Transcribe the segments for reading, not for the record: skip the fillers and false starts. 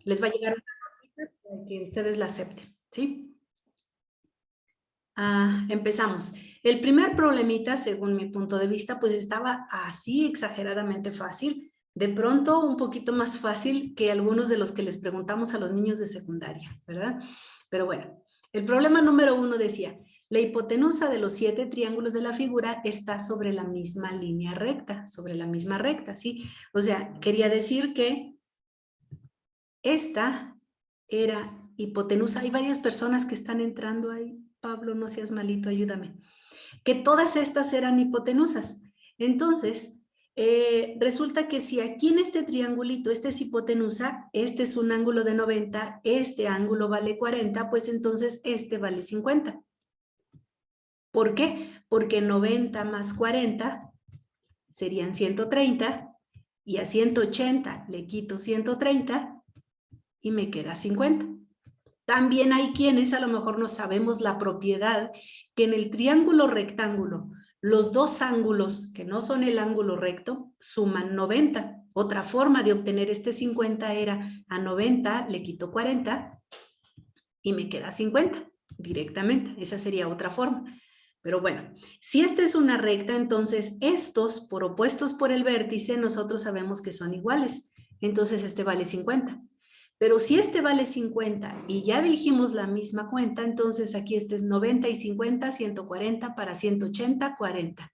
Les va a llegar una notita para que ustedes la acepten, ¿sí? Empezamos. El primer problemita, según mi punto de vista, pues estaba así exageradamente fácil. De pronto, un poquito más fácil que algunos de los que les preguntamos a los niños de secundaria, ¿verdad? Pero bueno, el problema número 1 decía, la hipotenusa de los 7 triángulos de la figura está sobre la misma línea recta, sobre la misma recta, ¿sí? O sea, quería decir que esta era hipotenusa. Hay varias personas que están entrando ahí. Pablo, no seas malito, ayúdame. Que todas estas eran hipotenusas. Entonces, resulta que si aquí en este triangulito, este es hipotenusa, este es un ángulo de 90, este ángulo vale 40, pues entonces este vale 50. ¿Por qué? Porque 90 más 40 serían 130, y a 180 le quito 130 y me queda 50. También hay quienes a lo mejor no sabemos la propiedad que en el triángulo rectángulo los dos ángulos que no son el ángulo recto suman 90. Otra forma de obtener este 50 era a 90 le quito 40 y me queda 50 directamente. Esa sería otra forma. Pero bueno, si esta es una recta, entonces estos por opuestos por el vértice nosotros sabemos que son iguales. Entonces este vale 50. Pero si este vale 50 y ya dijimos la misma cuenta, entonces aquí este es 90 y 50, 140 para 180, 40.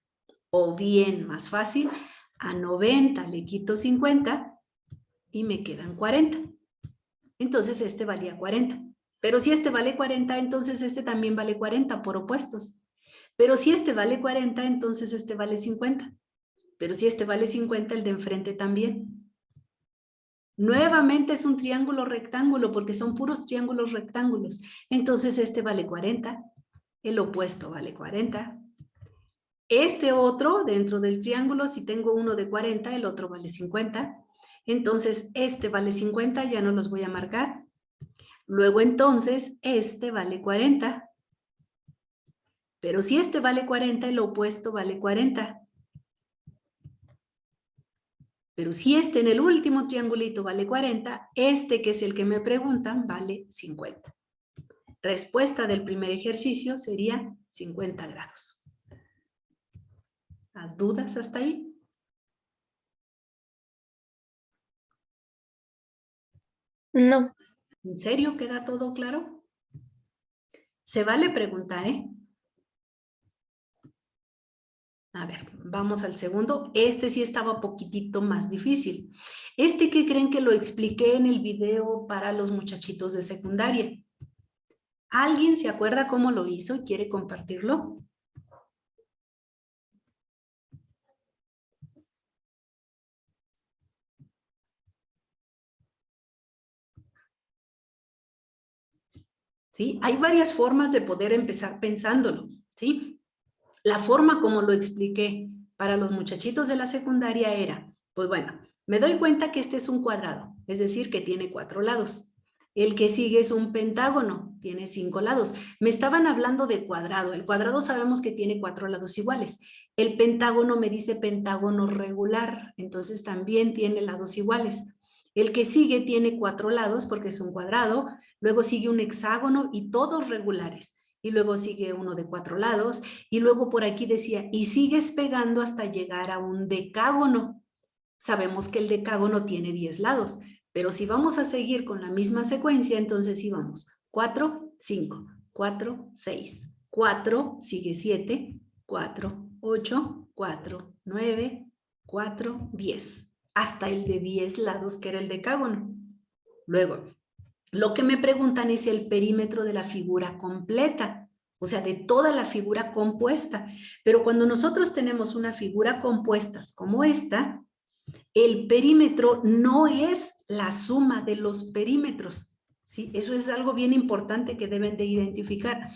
O bien, más fácil, a 90 le quito 50 y me quedan 40. Entonces este valía 40. Pero si este vale 40, entonces este también vale 40 por opuestos. Pero si este vale 40, entonces este vale 50. Pero si este vale 50, el de enfrente también. Nuevamente es un triángulo rectángulo porque son puros triángulos rectángulos. Entonces este vale 40, el opuesto vale 40. Este otro, dentro del triángulo, si tengo uno de 40, el otro vale 50. Entonces este vale 50, ya no los voy a marcar. Luego entonces este vale 40. Pero si este vale 40, el opuesto vale 40. Pero si este en el último triangulito vale 40, este que es el que me preguntan vale 50. Respuesta del primer ejercicio sería 50 grados. ¿Hay dudas hasta ahí? No. ¿En serio queda todo claro? Se vale preguntar, ¿eh? A ver, vamos al segundo. Este sí estaba poquitito más difícil. Este que creen que lo expliqué en el video para los muchachitos de secundaria. ¿Alguien se acuerda cómo lo hizo y quiere compartirlo? ¿Sí? Hay varias formas de poder empezar pensándolo, ¿sí? La forma como lo expliqué para los muchachitos de la secundaria era, pues bueno, me doy cuenta que este es un cuadrado, es decir, que tiene 4 lados. El que sigue es un pentágono, tiene 5 lados. Me estaban hablando de cuadrado. El cuadrado sabemos que tiene 4 lados iguales. El pentágono me dice pentágono regular, entonces también tiene lados iguales. El que sigue tiene 4 lados porque es un cuadrado, luego sigue un hexágono y todos regulares. Y luego sigue uno de 4 lados, y luego por aquí decía, y sigues pegando hasta llegar a un decágono. Sabemos que el decágono tiene 10 lados, pero si vamos a seguir con la misma secuencia, entonces sí vamos. 4, 5, 4, 6, 4, sigue 7, 4, 8, 4, 9, 4, 10. Hasta el de 10 lados que era el decágono. Luego, lo que me preguntan es el perímetro de la figura completa, o sea, de toda la figura compuesta. Pero cuando nosotros tenemos una figura compuesta como esta, el perímetro no es la suma de los perímetros, ¿sí? Eso es algo bien importante que deben de identificar.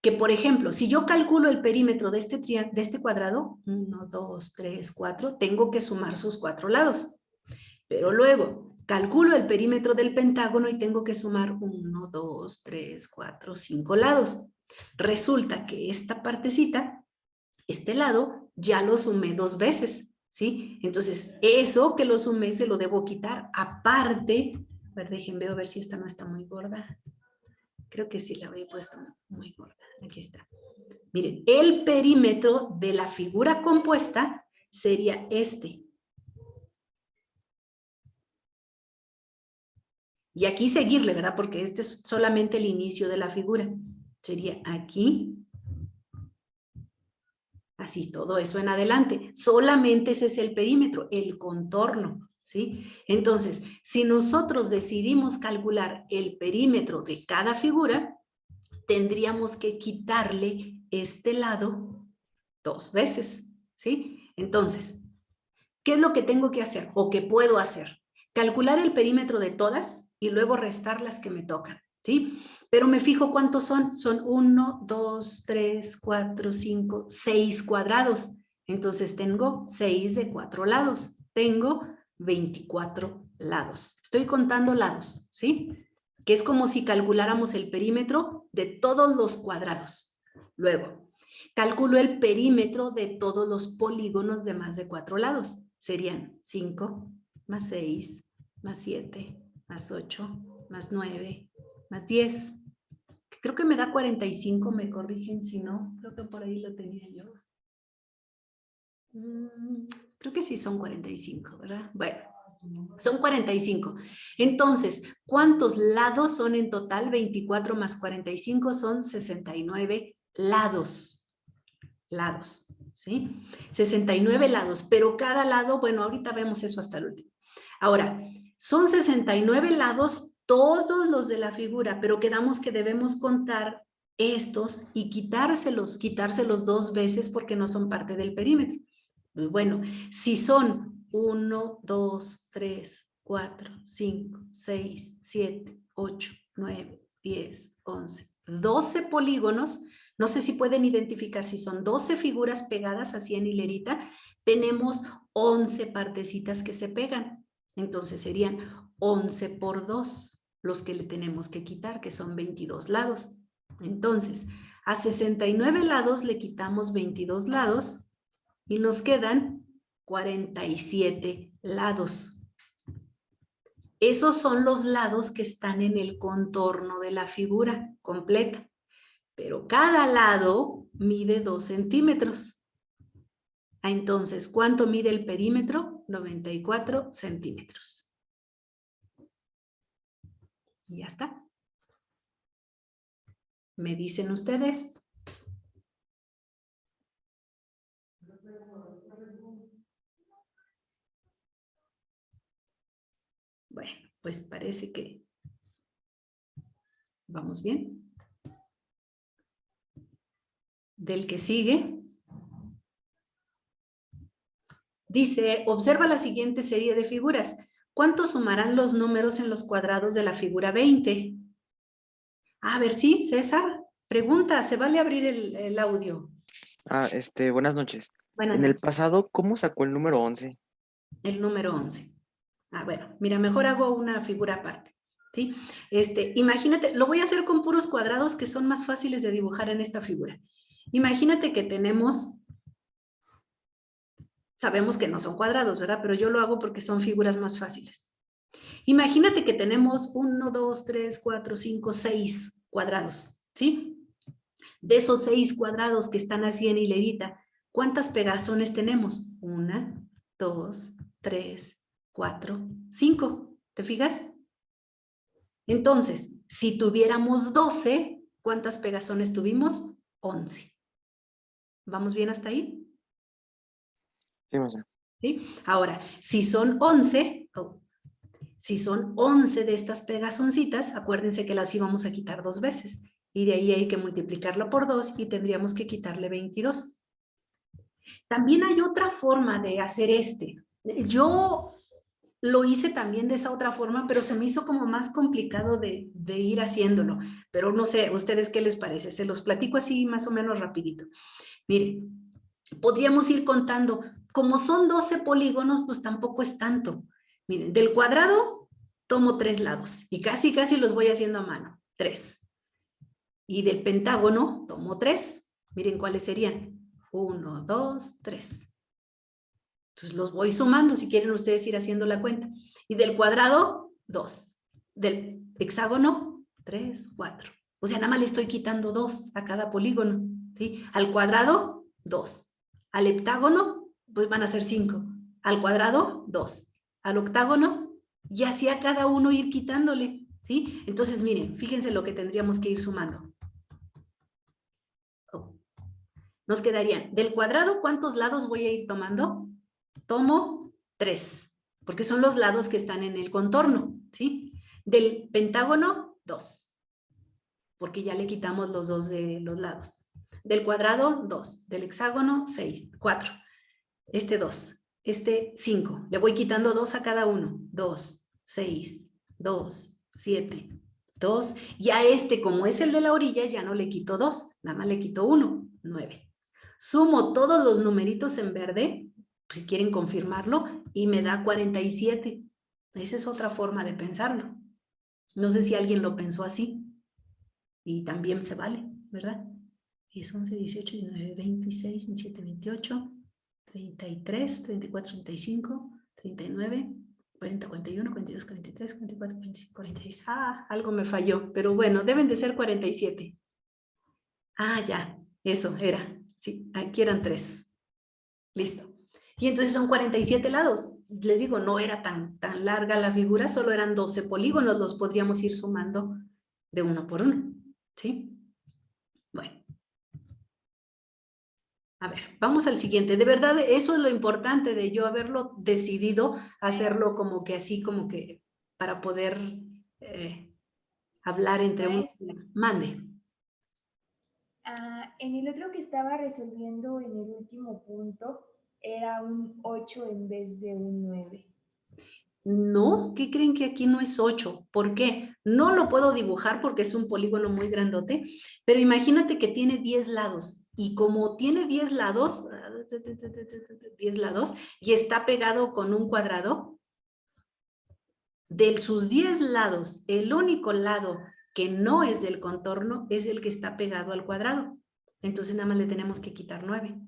Que, por ejemplo, si yo calculo el perímetro de este cuadrado, 1, 2, 3, 4, tengo que sumar sus 4 lados. Pero luego calculo el perímetro del pentágono y tengo que sumar 1, 2, 3, 4, 5 lados. Resulta que esta partecita, este lado, ya lo sumé 2 veces, ¿sí? Entonces, eso que lo sumé se lo debo quitar, aparte A ver, déjenme ver si esta no está muy gorda. Creo que sí la había puesto muy gorda. Aquí está. Miren, el perímetro de la figura compuesta sería este. Y aquí seguirle, ¿verdad? Porque este es solamente el inicio de la figura. Sería aquí. Así, todo eso en adelante. Solamente ese es el perímetro, el contorno, ¿sí? Entonces, si nosotros decidimos calcular el perímetro de cada figura, tendríamos que quitarle este lado 2 veces, ¿sí? Entonces, ¿qué es lo que tengo que hacer o que puedo hacer? Calcular el perímetro de todas y luego restar las que me tocan, ¿sí? Pero me fijo cuántos son. Son 1, 2, 3, 4, 5, 6 cuadrados. Entonces tengo 6 de 4 lados. Tengo 24 lados. Estoy contando lados, ¿sí? Que es como si calculáramos el perímetro de todos los cuadrados. Luego, calculo el perímetro de todos los polígonos de más de 4 lados. Serían 5 más 6 más 7 más 8 más 9 más 10. Creo que me da 45, me corrigen si no. Creo que por ahí lo tenía yo. Creo que sí son 45, ¿verdad? Bueno, son 45. Entonces, ¿cuántos lados son en total? 24 más 45 son 69 lados. Lados, ¿sí? 69 lados, pero cada lado, bueno, ahorita vemos eso hasta el último. Ahora, son 69 lados todos los de la figura, pero quedamos que debemos contar estos y quitárselos 2 veces porque no son parte del perímetro. Pues bueno, si son 1, 2, 3, 4, 5, 6, 7, 8, 9, 10, 11, 12 polígonos. No sé si pueden identificar si son 12 figuras pegadas así en hilerita. Tenemos 11 partecitas que se pegan. Entonces serían 11 por 2 los que le tenemos que quitar, que son 22 lados. Entonces, a 69 lados le quitamos 22 lados y nos quedan 47 lados. Esos son los lados que están en el contorno de la figura completa. Pero cada lado mide 2 centímetros. Entonces, ¿cuánto mide el perímetro? 94 centímetros. Y ya está. ¿Me dicen ustedes? Bueno, pues parece que vamos bien. Del que sigue. Dice, observa la siguiente serie de figuras. ¿Cuánto sumarán los números en los cuadrados de la figura 20? A ver, sí, César. Pregunta, ¿se vale abrir el audio? Buenas noches. Buenas En el noches. pasado, ¿cómo sacó el número 11? El número 11. Bueno, mira, mejor hago una figura aparte, ¿sí? Imagínate, lo voy a hacer con puros cuadrados que son más fáciles de dibujar en esta figura. Imagínate que tenemos, sabemos que no son cuadrados, ¿verdad? Pero yo lo hago porque son figuras más fáciles. Imagínate que tenemos 1, 2, 3, 4, 5, 6 cuadrados, ¿sí? De esos 6 cuadrados que están así en hilerita, ¿cuántas pegazones tenemos? 1, 2, 3, 4, 5. ¿Te fijas? Entonces, si tuviéramos 12, ¿cuántas pegazones tuvimos? 11. ¿Vamos bien hasta ahí? Sí, maestra. ¿Sí? Ahora, si son 11 de estas pegazoncitas, acuérdense que las íbamos a quitar 2 veces. Y de ahí hay que multiplicarlo por 2 y tendríamos que quitarle 22. También hay otra forma de hacer Yo lo hice también de esa otra forma, pero se me hizo como más complicado de ir haciéndolo. Pero no sé, ¿ustedes qué les parece? Se los platico así más o menos rapidito. Miren, podríamos ir contando. Como son 12 polígonos, pues tampoco es tanto. Miren, del cuadrado tomo 3 lados y casi los voy haciendo a mano. 3. Y del pentágono tomo 3. Miren cuáles serían. 1, 2, 3. Entonces los voy sumando si quieren ustedes ir haciendo la cuenta. Y del cuadrado, 2. Del hexágono, 3, 4. O sea, nada más le estoy quitando 2 a cada polígono, ¿sí? Al cuadrado, 2. Al heptágono, pues van a ser 5. Al cuadrado, 2. Al octágono, y así a cada uno ir quitándole, ¿sí? Entonces, miren, fíjense lo que tendríamos que ir sumando. Nos quedarían, del cuadrado, ¿cuántos lados voy a ir tomando? Tomo 3, porque son los lados que están en el contorno, ¿sí? Del pentágono, 2, porque ya le quitamos los 2 de los lados. Del cuadrado, 2. Del hexágono, 6, 4. Este 2, este 5. Le voy quitando 2 a cada uno. 2, 6, 2, 7, 2. Y a este, como es el de la orilla, ya no le quito 2, nada más le quito 1, 9. Sumo todos los numeritos en verde, si quieren confirmarlo, y me da 47. Esa es otra forma de pensarlo. No sé si alguien lo pensó así. Y también se vale, ¿verdad? 10, 11, 18, 19, 26, 27, 28, 33, 34, 35, 39, 40, 41, 42, 43, 44, 45, 46. Ah, algo me falló, pero bueno, deben de ser 47. Ah, ya, eso era. Sí, aquí eran 3. Listo. Y entonces son 47 lados. Les digo, no era tan larga la figura, solo eran 12 polígonos, los podríamos ir sumando de uno por uno. ¿Sí? Bueno. A ver, vamos al siguiente. De verdad, eso es lo importante de yo haberlo decidido hacerlo como que así, como que para poder hablar entre uno. Mande. En el otro que estaba resolviendo en el último punto, era un 8 en vez de un 9. No, ¿qué creen que aquí no es 8? ¿Por qué? No lo puedo dibujar porque es un polígono muy grandote, pero imagínate que tiene 10 lados y como tiene 10 lados y está pegado con un cuadrado, de sus 10 lados, el único lado que no es del contorno es el que está pegado al cuadrado. Entonces nada más le tenemos que quitar 9.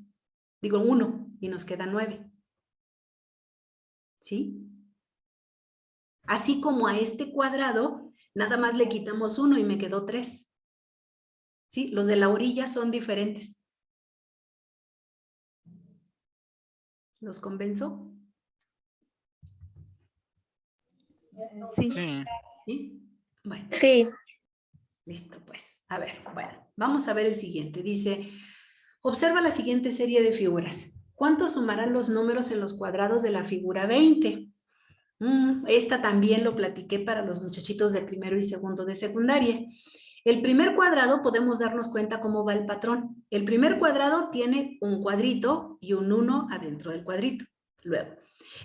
Digo 1 y nos queda 9. ¿Sí? Así como a este cuadrado, nada más le quitamos 1 y me quedó 3. ¿Sí? Los de la orilla son diferentes. ¿Los convenzo? Sí. ¿Sí? Bueno. Sí. Listo, pues. A ver, bueno, vamos a ver el siguiente. Dice, observa la siguiente serie de figuras. ¿Cuántos sumarán los números en los cuadrados de la figura 20? Esta también lo platiqué para los muchachitos de primero y segundo de secundaria. El primer cuadrado podemos darnos cuenta cómo va el patrón. El primer cuadrado tiene un cuadrito y un 1 adentro del cuadrito. Luego,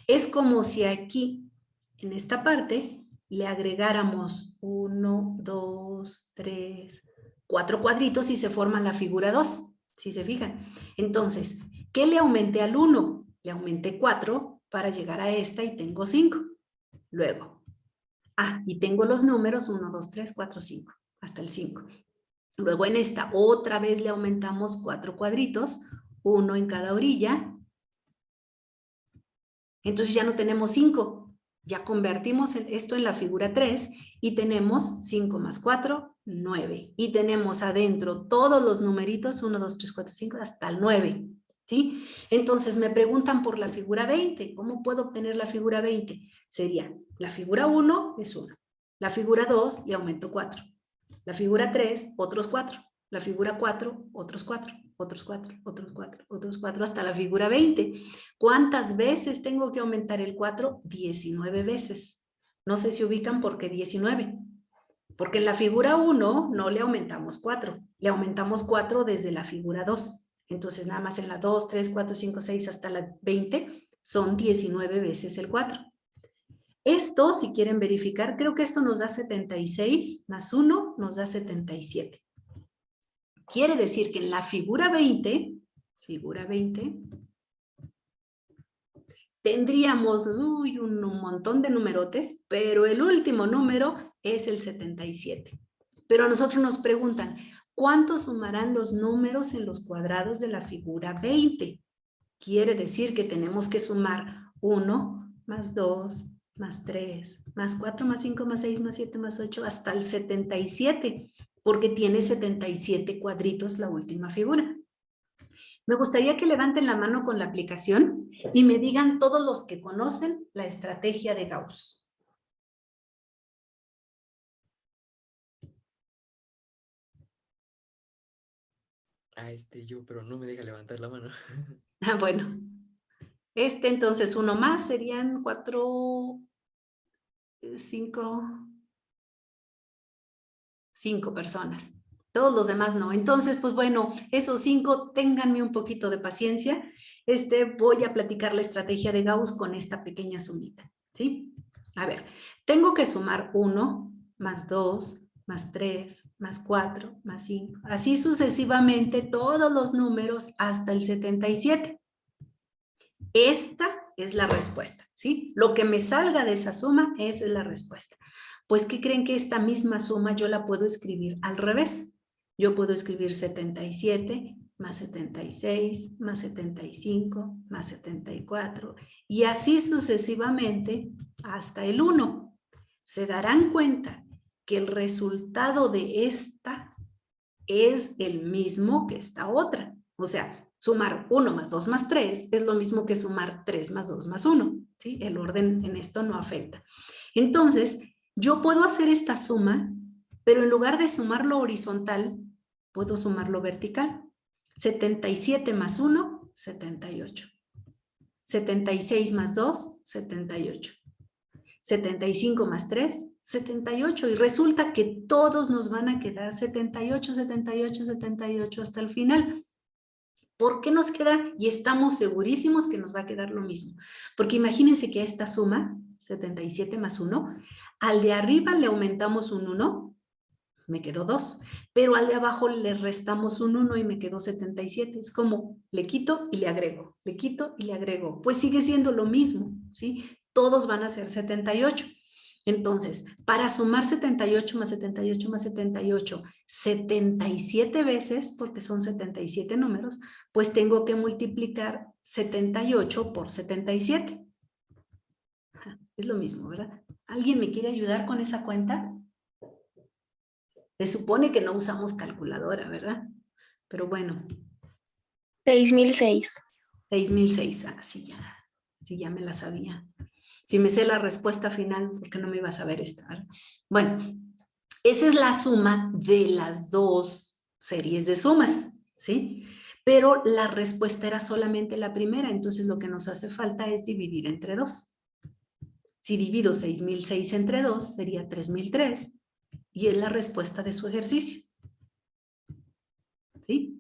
es como si aquí, en esta parte, le agregáramos 1, 2, 3, 4 cuadritos y se forma la figura 2, si se fijan. Entonces, ¿qué le aumenté al 1? Le aumenté 4 para llegar a esta y tengo 5. Luego, y tengo los números 1, 2, 3, 4, 5, hasta el 5. Luego en esta otra vez le aumentamos 4 cuadritos, 1 en cada orilla. Entonces ya no tenemos 5. Ya convertimos esto en la figura 3 y tenemos 5 más 4, 9. Y tenemos adentro todos los numeritos, 1, 2, 3, 4, 5, hasta el 9. ¿Sí? Entonces me preguntan por la figura 20. ¿Cómo puedo obtener la figura 20? Sería, la figura 1 es 1. La figura 2 le aumento 4. La figura 3, otros 4. La figura 4, otros 4. Otros 4, otros 4, otros 4, hasta la figura 20. ¿Cuántas veces tengo que aumentar el 4? 19 veces. No sé si ubican por qué 19. Porque en la figura 1 no le aumentamos 4. Le aumentamos 4 desde la figura 2. Entonces, nada más en la 2, 3, 4, 5, 6 hasta la 20 son 19 veces el 4. Esto, si quieren verificar, creo que esto nos da 76 más 1 nos da 77. Quiere decir que en la figura 20, tendríamos un montón de numerotes, pero el último número es el 77. Pero a nosotros nos preguntan, ¿cuántos sumarán los números en los cuadrados de la figura 20? Quiere decir que tenemos que sumar 1 más 2 más 3, más 4, más 5, más 6, más 7, más 8, hasta el 77, porque tiene 77 cuadritos la última figura. Me gustaría que levanten la mano con la aplicación y me digan todos los que conocen la estrategia de Gauss. Yo, pero no me deja levantar la mano. Ah, bueno. Entonces, uno más serían 4, 5 personas. Todos los demás no. Entonces, pues bueno, esos 5, ténganme un poquito de paciencia. Voy a platicar la estrategia de Gauss con esta pequeña sumita, ¿sí? A ver, tengo que sumar 1, más 2, más 3, más 4, más 5. Así sucesivamente todos los números hasta el 77. Esta es la respuesta, ¿sí? Lo que me salga de esa suma, esa es la respuesta. Pues, ¿qué creen? Que esta misma suma yo la puedo escribir al revés. Yo puedo escribir 77 más 76 más 75 más 74 y así sucesivamente hasta el 1. Se darán cuenta que el resultado de esta es el mismo que esta otra. O sea, sumar 1 más 2 más 3 es lo mismo que sumar 3 más 2 más 1, ¿sí? El orden en esto no afecta. Entonces, yo puedo hacer esta suma, pero en lugar de sumarlo horizontal, puedo sumarlo vertical. 77 más 1, 78. 76 más 2, 78. 75 más 3, 78. Y resulta que todos nos van a quedar 78, 78, 78 hasta el final. ¿Por qué nos queda? Y estamos segurísimos que nos va a quedar lo mismo. Porque imagínense que a esta suma, 77 más 1, al de arriba le aumentamos un 1, me quedó 2. Pero al de abajo le restamos un 1 y me quedó 77. Es como le quito y le agrego, le quito y le agrego. Pues sigue siendo lo mismo, ¿sí? Todos van a ser 78. Entonces, para sumar 78 más 78 más 78, 77 veces, porque son 77 números, pues tengo que multiplicar 78 por 77. Es lo mismo, ¿verdad? ¿Alguien me quiere ayudar con esa cuenta? Se supone que no usamos calculadora, ¿verdad? Pero bueno. 6006. 6006, sí ya me la sabía. Si me sé la respuesta final, ¿por qué no me iba a saber esta? ¿Verdad? Bueno, esa es la suma de las dos series de sumas, ¿sí? Pero la respuesta era solamente la primera, entonces lo que nos hace falta es dividir entre 2. Si divido 6006 entre 2, sería 3003, y es la respuesta de su ejercicio. ¿Sí?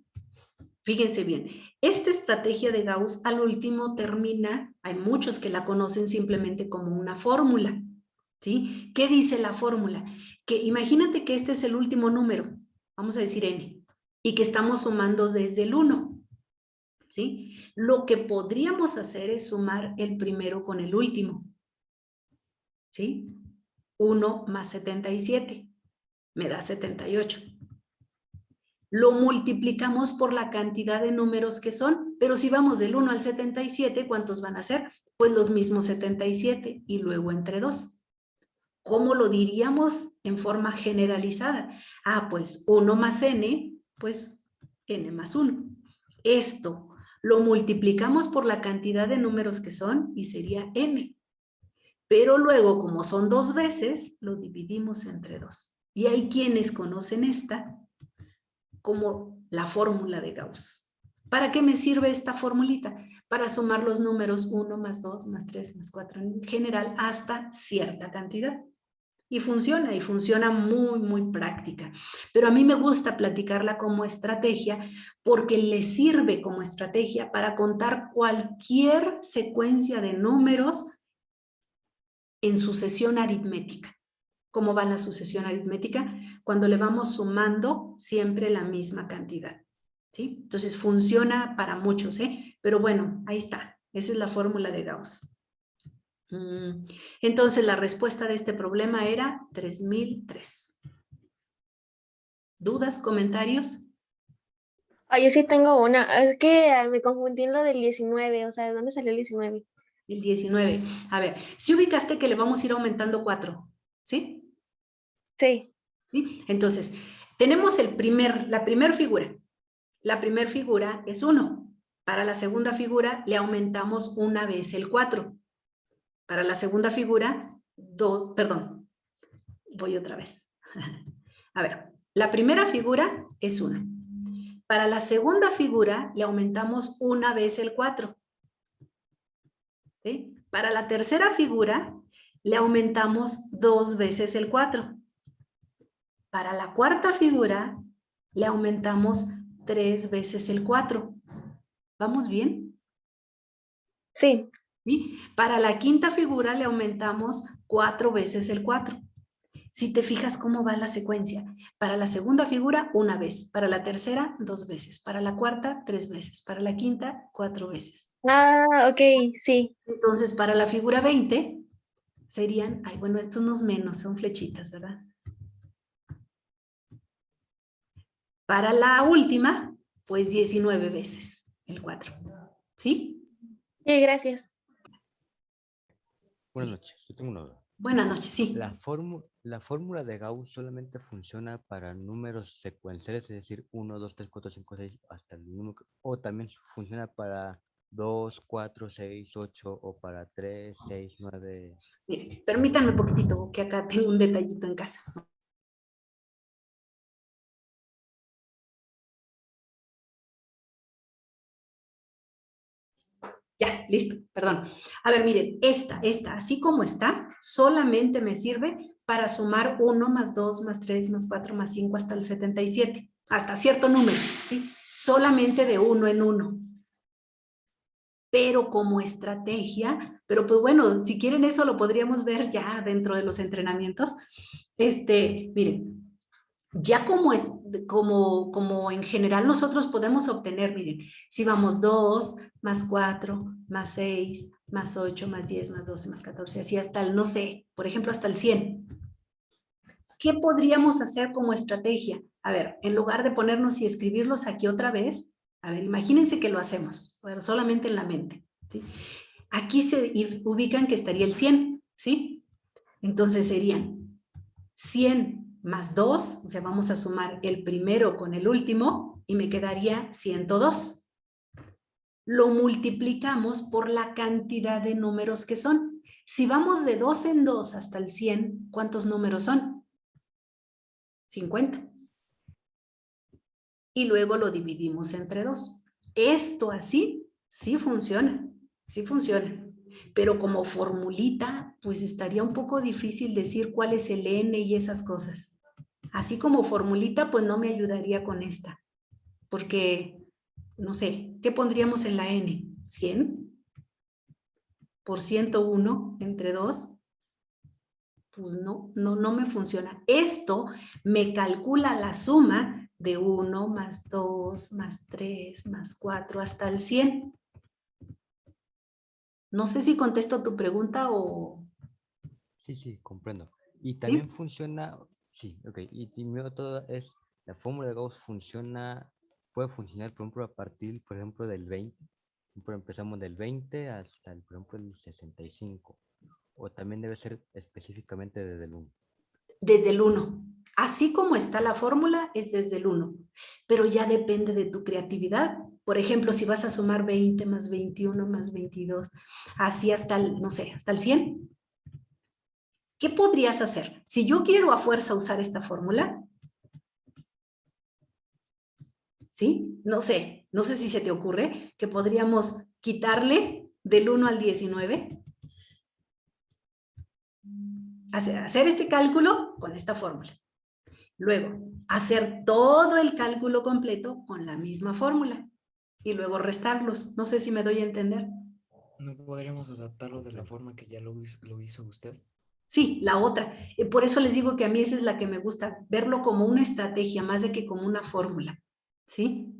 Fíjense bien, esta estrategia de Gauss al último termina, hay muchos que la conocen simplemente como una fórmula, ¿sí? ¿Qué dice la fórmula? Que imagínate que este es el último número, vamos a decir n, y que estamos sumando desde el 1, ¿sí? Lo que podríamos hacer es sumar el primero con el último, ¿sí? 1 más 77, me da 78. Lo multiplicamos por la cantidad de números que son, pero si vamos del 1 al 77, ¿cuántos van a ser? Pues los mismos 77 y luego entre 2. ¿Cómo lo diríamos en forma generalizada? Ah, pues 1 más n, pues n más 1. Esto lo multiplicamos por la cantidad de números que son y sería n. Pero luego, como son 2 veces, lo dividimos entre 2. Y hay quienes conocen esta como la fórmula de Gauss. ¿Para qué me sirve esta formulita? Para sumar los números 1 más 2 más 3 más 4 en general hasta cierta cantidad. Y funciona muy, muy práctica. Pero a mí me gusta platicarla como estrategia porque le sirve como estrategia para contar cualquier secuencia de números en sucesión aritmética. ¿Cómo va la sucesión aritmética? Cuando le vamos sumando siempre la misma cantidad, ¿sí? Entonces funciona para muchos, ¿eh? Pero bueno, ahí está. Esa es la fórmula de Gauss. Entonces la respuesta de este problema era 3003. ¿Dudas, comentarios? Yo sí tengo una. Es que me confundí en lo del 19. O sea, ¿de dónde salió el 19? El 19. A ver, si ubicaste que le vamos a ir aumentando 4, ¿sí? Sí. ¿Sí? Entonces, tenemos la primera figura. La primera figura es 1. Para la segunda figura le aumentamos una vez el 4. Para la segunda figura, 2, perdón, voy otra vez. A ver, la primera figura es 1. Para la segunda figura le aumentamos una vez el 4. ¿Sí? Para la tercera figura le aumentamos 2 veces el 4. Para la cuarta figura le aumentamos 3 veces el 4. ¿Vamos bien? Sí. ¿Sí? Para la quinta figura le aumentamos 4 veces el 4. Si te fijas cómo va la secuencia. Para la segunda figura, una vez. Para la tercera, 2 veces. Para la cuarta, 3 veces. Para la quinta, 4 veces. Ah, ok, sí. Entonces, para la figura 20, serían, ay, bueno, estos unos menos, son flechitas, ¿verdad? Para la última, pues 19 veces el 4. ¿Sí? Sí, gracias. Buenas noches, yo tengo una duda. Buenas noches, sí. La fórmula de Gauss solamente funciona para números secuenciales, es decir, 1, 2, 3, 4, 5, 6, hasta el número, o también funciona para 2, 4, 6, 8, o para 3, 6, 9. Miren, permítanme un poquitito, que acá tengo un detallito en casa. Ya, listo, perdón. A ver, miren, esta, así como está, solamente me sirve para sumar 1 más 2 más 3 más 4 más 5 hasta el 77, hasta cierto número, ¿sí? Solamente de 1 en 1. Pero como estrategia, pero pues bueno, si quieren eso lo podríamos ver ya dentro de los entrenamientos. Miren, ya como en general nosotros podemos obtener, miren, si vamos 2, más 4, más 6, más 8, más 10, más 12, más 14, así hasta el, no sé, por ejemplo, hasta el 100. ¿Qué podríamos hacer como estrategia? A ver, en lugar de ponernos y escribirlos aquí otra vez, a ver, imagínense que lo hacemos, pero solamente en la mente, ¿sí? Aquí se ubican que estaría el 100, ¿sí? Entonces serían 100 más 2, o sea, vamos a sumar el primero con el último y me quedaría 102. Lo multiplicamos por la cantidad de números que son. Si vamos de 2 en 2 hasta el 100, ¿cuántos números son? 50. Y luego lo dividimos entre 2. Esto así sí funciona, sí funciona. Pero como formulita, pues estaría un poco difícil decir cuál es el n y esas cosas. Así como formulita, pues no me ayudaría con esta. Porque, no sé, ¿qué pondríamos en la n? 100 por 101 entre 2. Pues no me funciona. Esto me calcula la suma de 1 más 2 más 3 más 4 hasta el 100. No sé si contesto tu pregunta o... Sí, comprendo. Y también funciona, sí, ok. Y mi método es, la fórmula de Gauss puede funcionar, por ejemplo, a partir, por ejemplo, del 20. Por ejemplo, empezamos del 20 hasta, por ejemplo, el 65. O también debe ser específicamente desde el 1. Desde el 1. Así como está la fórmula, es desde el 1. Pero ya depende de tu creatividad. Por ejemplo, si vas a sumar 20 más 21 más 22, así hasta el, no sé, hasta el 100. ¿Qué podrías hacer? Si yo quiero a fuerza usar esta fórmula, ¿sí? No sé si se te ocurre que podríamos quitarle del 1 al 19. Hacer este cálculo con esta fórmula. Luego, hacer todo el cálculo completo con la misma fórmula. Y luego restarlos. No sé si me doy a entender. ¿No podríamos adaptarlo de la forma que ya lo hizo usted? Sí, la otra. Por eso les digo que a mí esa es la que me gusta, verlo como una estrategia más de que como una fórmula. ¿Sí?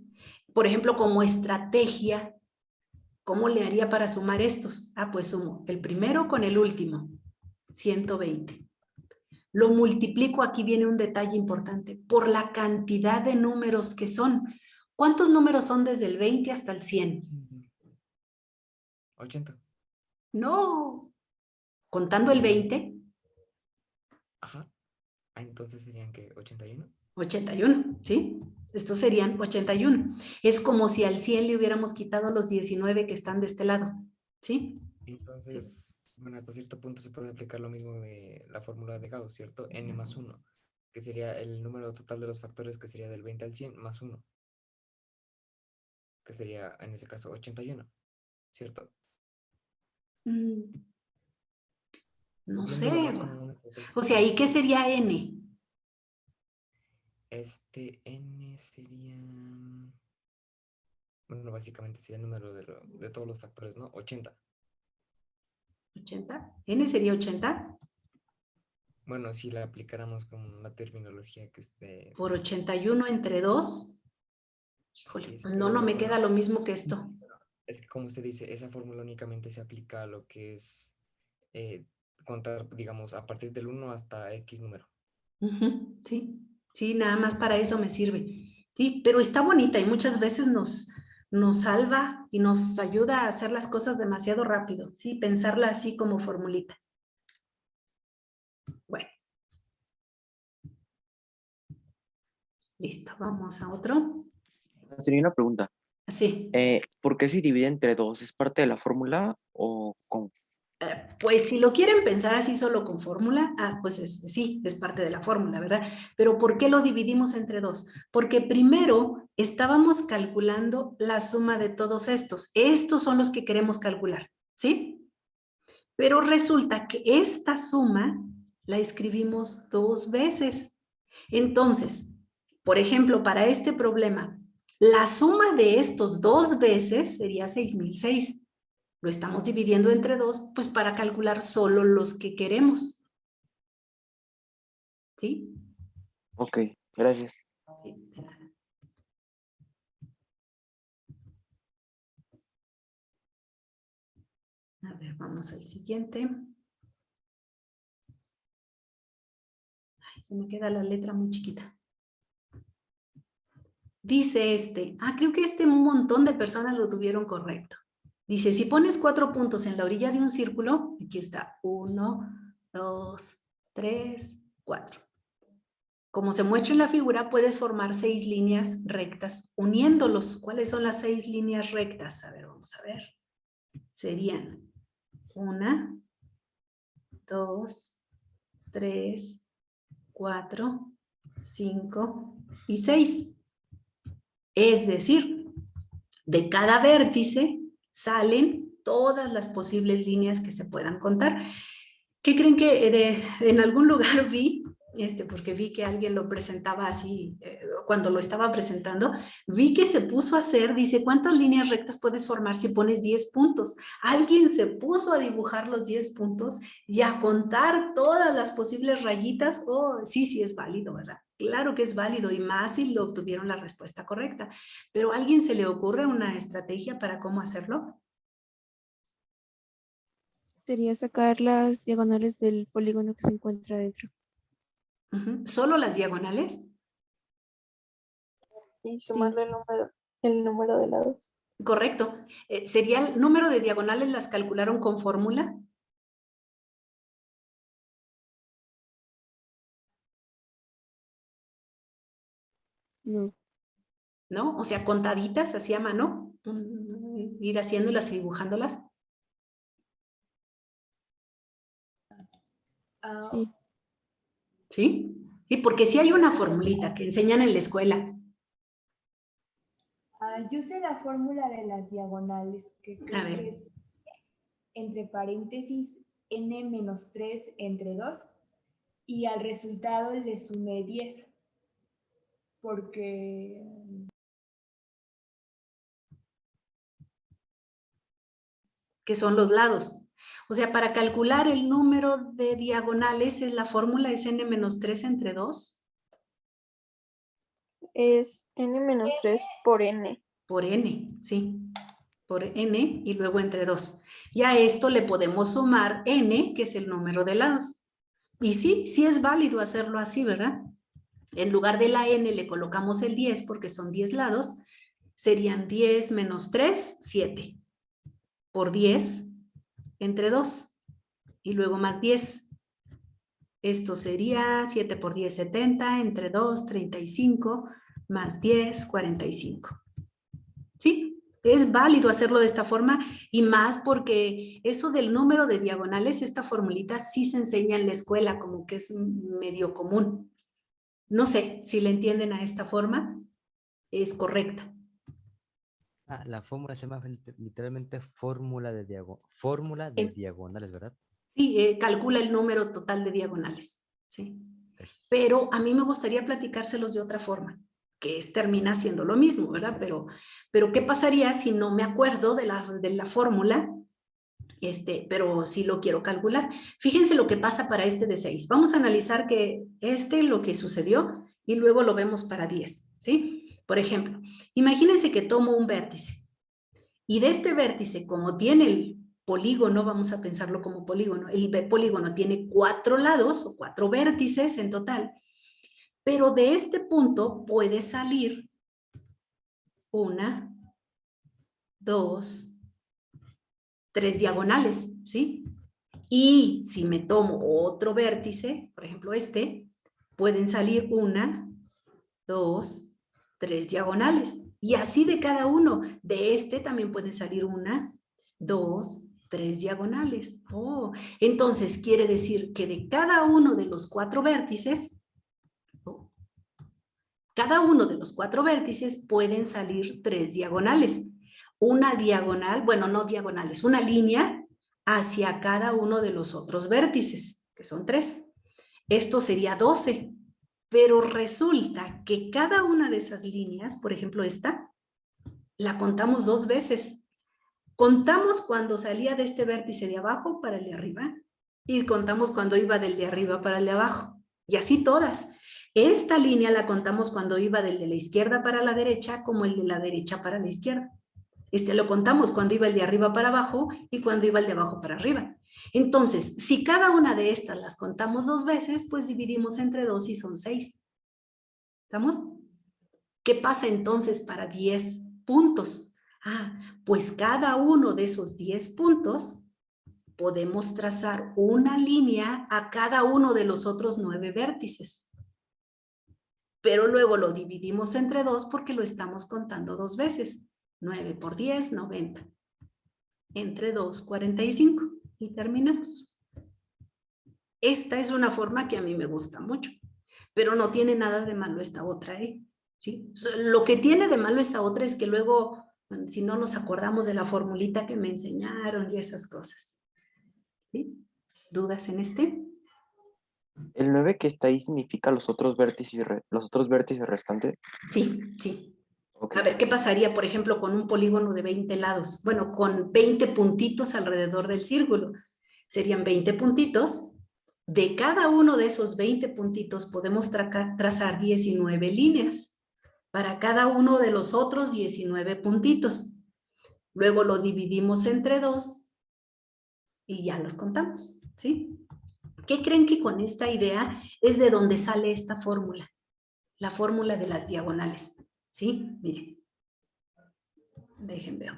Por ejemplo, como estrategia, ¿cómo le haría para sumar estos? Ah, pues sumo el primero con el último, 120. Lo multiplico, aquí viene un detalle importante, por la cantidad de números que son. ¿Cuántos números son desde el 20 hasta el 100? 80. No. Contando el 20, Ajá. Ah, entonces serían que 81. 81, ¿sí? Estos serían 81. Es como si al 100 le hubiéramos quitado los 19 que están de este lado, ¿sí? Entonces, bueno, hasta cierto punto se puede aplicar lo mismo de la fórmula de Gauss, ¿cierto? N más 1, que sería el número total de los factores, que sería del 20 al 100 más 1, que sería en ese caso 81, ¿cierto? Mm, no Viéndolo sé. más como una estrategia. O sea, ¿y qué sería N? Este N sería, bueno, básicamente sería el número de todos los factores, ¿no? 80. 80. N sería 80 Bueno, si la aplicáramos con una terminología que esté... por 81 entre 2. Híjole, Sí, no, no me bueno, queda lo mismo que esto. es que como se dice, esa fórmula únicamente se aplica a lo que es contar, digamos, a partir del 1 hasta X número. Ujú, sí, sí, nada más para eso me sirve. Sí, pero está bonita y muchas veces nos salva y nos ayuda a hacer las cosas demasiado rápido. Sí, pensarla así como formulita. Bueno. Listo, vamos a otro. Sería una pregunta. Sí. ¿Por qué se divide entre 2? ¿Es parte de la fórmula o cómo? Pues si lo quieren pensar así solo con fórmula, pues sí, es parte de la fórmula, ¿verdad? Pero ¿por qué lo dividimos entre 2? Porque primero estábamos calculando la suma de todos estos. Estos son los que queremos calcular, ¿sí? Pero resulta que esta suma la escribimos 2 veces. Entonces, por ejemplo, para este problema, la suma de estos 2 veces sería 6006. Lo estamos dividiendo entre 2, pues para calcular solo los que queremos. ¿Sí? Ok, gracias. Sí, de nada. A ver, vamos al siguiente. Ay, se me queda la letra muy chiquita. Dice creo que un montón de personas lo tuvieron correcto. Dice, si pones 4 puntos en la orilla de un círculo, aquí está, 1, 2, 3, 4. Como se muestra en la figura, puedes formar 6 líneas rectas uniéndolos. ¿Cuáles son las 6 líneas rectas? A ver, vamos a ver. Serían 1, 2, 3, 4, 5 y 6. Es decir, de cada vértice salen todas las posibles líneas que se puedan contar. ¿Qué creen que en algún lugar vi? Porque vi que alguien lo presentaba así, cuando lo estaba presentando, vi que se puso a hacer, dice, ¿cuántas líneas rectas puedes formar si pones 10 puntos? Alguien se puso a dibujar los 10 puntos y a contar todas las posibles rayitas. Oh, sí es válido, ¿verdad? Claro que es válido y más si lo obtuvieron la respuesta correcta. Pero ¿a alguien se le ocurre una estrategia para cómo hacerlo? Sería sacar las diagonales del polígono que se encuentra dentro. ¿Solo las diagonales? Y Sí. sumarle el número de lados. Correcto. ¿Sería el número de diagonales las calcularon con fórmula? No. ¿No? O sea, contaditas, así a mano, ir haciéndolas y dibujándolas. Sí. ¿Sí? Sí, porque sí hay una formulita que enseñan en la escuela. Yo sé la fórmula de las diagonales, que creo ver. que es entre paréntesis n-3 entre 2, y al resultado le sumé 10, porque... Que son los lados. O sea, para calcular el número de diagonales, la fórmula es n-3 entre 2. Es n-3 por n. Por n, sí. Por n y luego entre 2. Y a esto le podemos sumar n, que es el número de lados. Y sí es válido hacerlo así, ¿verdad? En lugar de la n le colocamos el 10 porque son 10 lados. Serían 10 menos 3, 7. Por 10 entre 2 y luego más 10. Esto sería 7 por 10, 70, entre 2, 35, más 10, 45. ¿Sí? Es válido hacerlo de esta forma y más porque eso del número de diagonales, esta formulita sí se enseña en la escuela, como que es medio común. No sé si le entienden a esta forma, es correcta. Ah, la fórmula se llama literalmente fórmula de diagonales, ¿verdad? Sí, calcula el número total de diagonales. ¿Sí? Es- Pero a mí me gustaría platicárselos de otra forma, que termina siendo lo mismo, ¿verdad? Pero ¿qué pasaría si no me acuerdo de la fórmula? Pero sí lo quiero calcular. Fíjense lo que pasa para este de 6. Vamos a analizar que lo que sucedió y luego lo vemos para 10, ¿sí? Por ejemplo, imagínense que tomo un vértice y de este vértice, como tiene el polígono, vamos a pensarlo como polígono, el polígono tiene 4 lados o 4 vértices en total, pero de este punto puede salir 1, 2, 3 diagonales, ¿sí? Y si me tomo otro vértice, por ejemplo pueden salir 1, 2, 3 diagonales. Y así de cada uno. De también pueden salir 1, 2, 3 diagonales. Oh, entonces quiere decir que de cada uno de los 4 vértices, pueden salir 3 diagonales. Una diagonal, bueno, no diagonales, una línea hacia cada uno de los otros vértices, que son 3. Esto sería 12. Pero resulta que cada una de esas líneas, por ejemplo esta, la contamos 2 veces. Contamos cuando salía de este vértice de abajo para el de arriba y contamos cuando iba del de arriba para el de abajo. Y así todas. Esta línea la contamos cuando iba del de la izquierda para la derecha como el de la derecha para la izquierda. Lo contamos cuando iba el de arriba para abajo y cuando iba el de abajo para arriba. Entonces, si cada una de estas las contamos 2 veces, pues dividimos entre 2 y son 6. ¿Estamos? ¿Qué pasa entonces para 10 puntos? Pues cada uno de esos 10 puntos podemos trazar una línea a cada uno de los otros 9 vértices. Pero luego lo dividimos entre 2 porque lo estamos contando 2 veces. 9 por 10, 90. Entre 2, 45. Y terminamos. Esta es una forma que a mí me gusta mucho. Pero no tiene nada de malo esta otra, ¿eh? ¿Sí? Lo que tiene de malo esta otra es que luego, si no nos acordamos de la formulita que me enseñaron y esas cosas. ¿Sí? ¿Dudas en este? ¿El 9 que está ahí significa los otros vértices restantes? Sí, sí. Ok. A ver, ¿qué pasaría, por ejemplo, con un polígono de 20 lados? Bueno, con 20 puntitos alrededor del círculo. Serían 20 puntitos. De cada uno de esos 20 puntitos podemos trazar 19 líneas para cada uno de los otros 19 puntitos. Luego lo dividimos entre 2 y ya los contamos, ¿sí? ¿Qué creen que con esta idea es de donde sale esta fórmula? La fórmula de las diagonales, ¿sí? Miren. Dejen ver.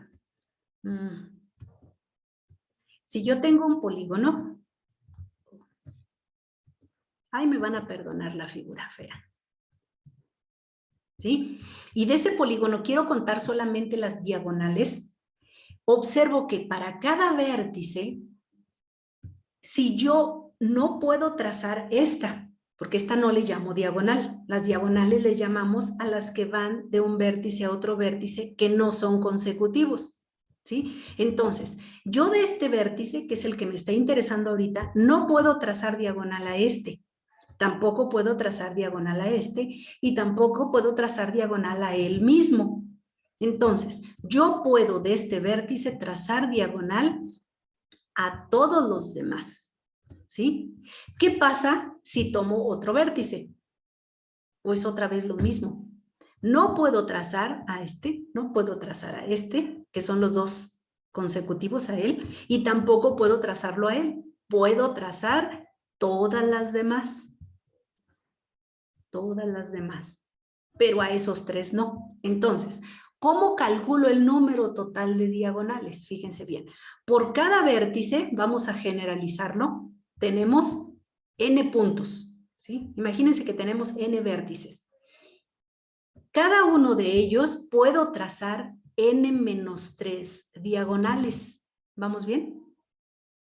Si yo tengo un polígono, ay, me van a perdonar la figura fea. ¿Sí? Y de ese polígono quiero contar solamente las diagonales. Observo que para cada vértice, si yo no puedo trazar esta, porque esta no le llamo diagonal, las diagonales le llamamos a las que van de un vértice a otro vértice que no son consecutivos. ¿Sí? Entonces, yo de este vértice, que es el que me está interesando ahorita, no puedo trazar diagonal a este. Tampoco puedo trazar diagonal a este y tampoco puedo trazar diagonal a él mismo. Entonces, yo puedo de este vértice trazar diagonal a todos los demás. ¿Sí? ¿Qué pasa si tomo otro vértice? Pues otra vez lo mismo. No puedo trazar a este, no puedo trazar a este, que son los dos consecutivos a él, y tampoco puedo trazarlo a él. Puedo trazar todas las demás. Todas las demás. Pero a esos 3 no. Entonces, ¿Cómo calculo el número total de diagonales? Fíjense bien. Por cada vértice, vamos a generalizarlo, tenemos n puntos, ¿sí? Imagínense que tenemos n vértices. Cada uno de ellos puedo trazar n-3 diagonales. ¿Vamos bien?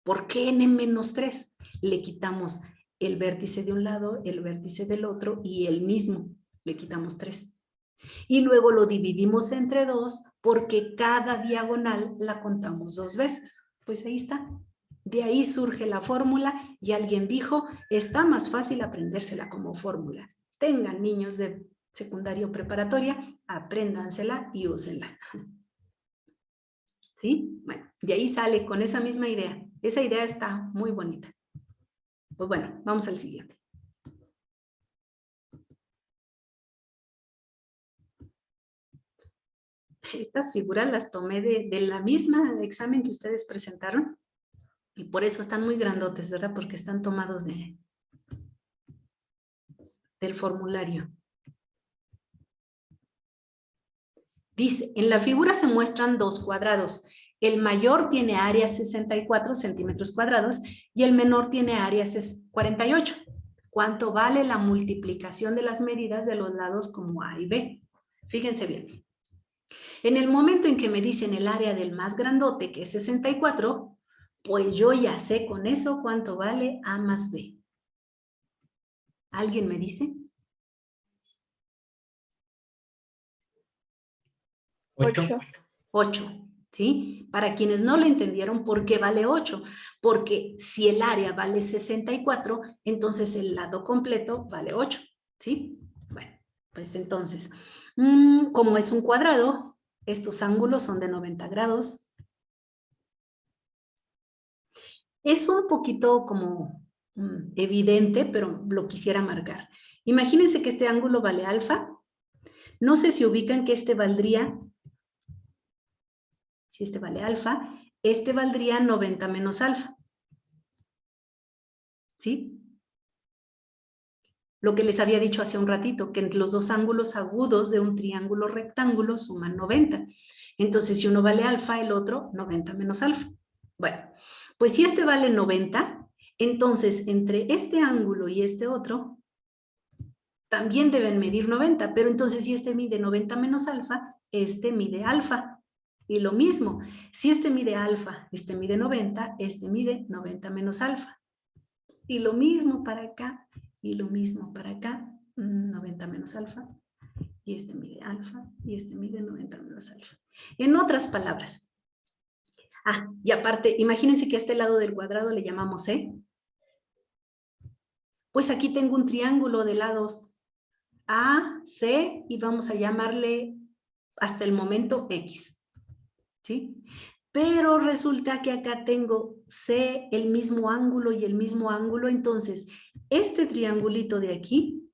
¿Por qué n-3? Le quitamos el vértice de un lado, el vértice del otro y el mismo. Le quitamos 3. Y luego lo dividimos entre 2 porque cada diagonal la contamos 2 veces. Pues ahí está. De ahí surge la fórmula y alguien dijo, está más fácil aprendérsela como fórmula. Tengan niños de secundaria o preparatoria, apréndansela y úsenla. ¿Sí? Bueno, de ahí sale con esa misma idea. Esa idea está muy bonita. Pues bueno, vamos al siguiente. Estas figuras las tomé de la misma examen que ustedes presentaron y por eso están muy grandotes, ¿verdad? Porque están tomados del formulario. Dice, en la figura se muestran 2 cuadrados. El mayor tiene área 64 centímetros cuadrados y el menor tiene área 48. ¿Cuánto vale la multiplicación de las medidas de los lados como A y B? Fíjense bien. En el momento en que me dicen el área del más grandote, que es 64, pues yo ya sé con eso cuánto vale A más B. ¿Alguien me dice? 8. 8, ¿sí? Para quienes no lo entendieron, ¿por qué vale 8? Porque si el área vale 64, entonces el lado completo vale 8, ¿sí? Bueno, pues entonces, como es un cuadrado, estos ángulos son de 90 grados. Es un poquito como evidente, pero lo quisiera marcar. Imagínense que este ángulo vale alfa. No sé si ubican que este valdría, si este vale alfa, este valdría 90 menos alfa. ¿Sí? Lo que les había dicho hace un ratito, que los dos ángulos agudos de un triángulo rectángulo suman 90. Entonces, si uno vale alfa, el otro 90 menos alfa. Bueno, pues si este vale 90, entonces entre este ángulo y este otro también deben medir 90, pero entonces si este mide 90 menos alfa, este mide alfa. Y lo mismo, si este mide alfa, este mide 90, este mide 90 menos alfa. Y lo mismo para acá, y lo mismo para acá, 90 menos alfa, y este mide alfa, y este mide 90 menos alfa. En otras palabras, y aparte, imagínense que a este lado del cuadrado le llamamos C. Pues aquí tengo un triángulo de lados A, C, y vamos a llamarle hasta el momento X. ¿Sí? Pero resulta que acá tengo C, el mismo ángulo y el mismo ángulo, entonces este triangulito de aquí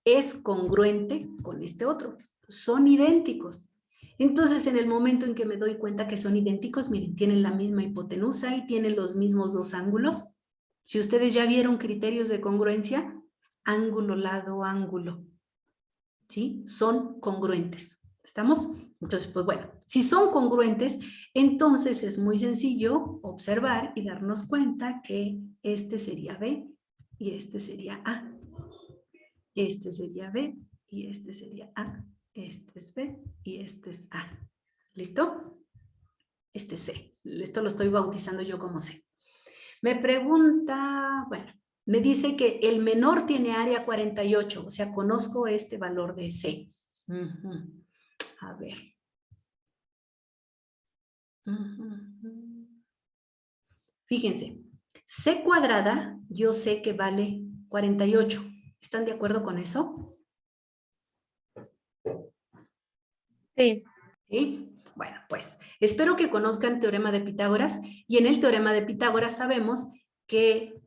es congruente con este otro. Son idénticos. Entonces, en el momento en que me doy cuenta que son idénticos, miren, tienen la misma hipotenusa y tienen los mismos dos ángulos. Si ustedes ya vieron criterios de congruencia, ángulo, lado, ángulo, ¿sí? Son congruentes. ¿Estamos? Entonces, pues bueno, si son congruentes, entonces es muy sencillo observar y darnos cuenta que este sería B y este sería A. Este sería B y este sería A. Este es B y este es A. ¿Listo? Este es C. Esto lo estoy bautizando yo como C. Me pregunta, bueno, me dice que el menor tiene área 48, o sea, conozco este valor de C. A ver. Fíjense, C cuadrada, yo sé que vale 48. ¿Están de acuerdo con eso? Sí. ¿Sí? Bueno, pues espero que conozcan el teorema de Pitágoras y en el teorema de Pitágoras sabemos que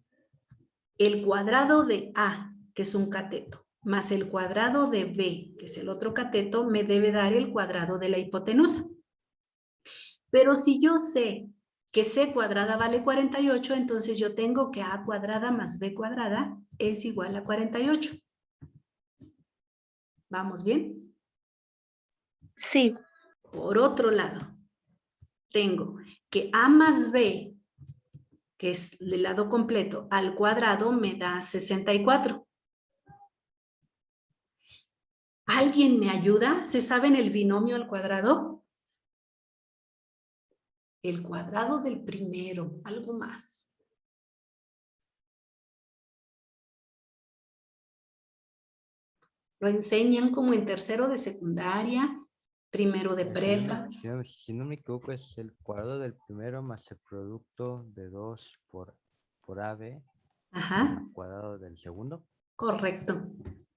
el cuadrado de A, que es un cateto, más el cuadrado de B, que es el otro cateto, me debe dar el cuadrado de la hipotenusa. Pero si yo sé que C cuadrada vale 48, entonces yo tengo que A cuadrada más B cuadrada es igual a 48. ¿Vamos bien? Sí. Por otro lado, tengo que A más B, que es el lado completo, al cuadrado me da 64. ¿Alguien me ayuda? ¿Se saben el binomio al cuadrado? El cuadrado del primero, algo más. Lo enseñan como en tercero de secundaria, primero de prepa. Si no me equivoco, es el cuadrado del primero más el producto de 2 por AB Ajá, al cuadrado del segundo. correcto.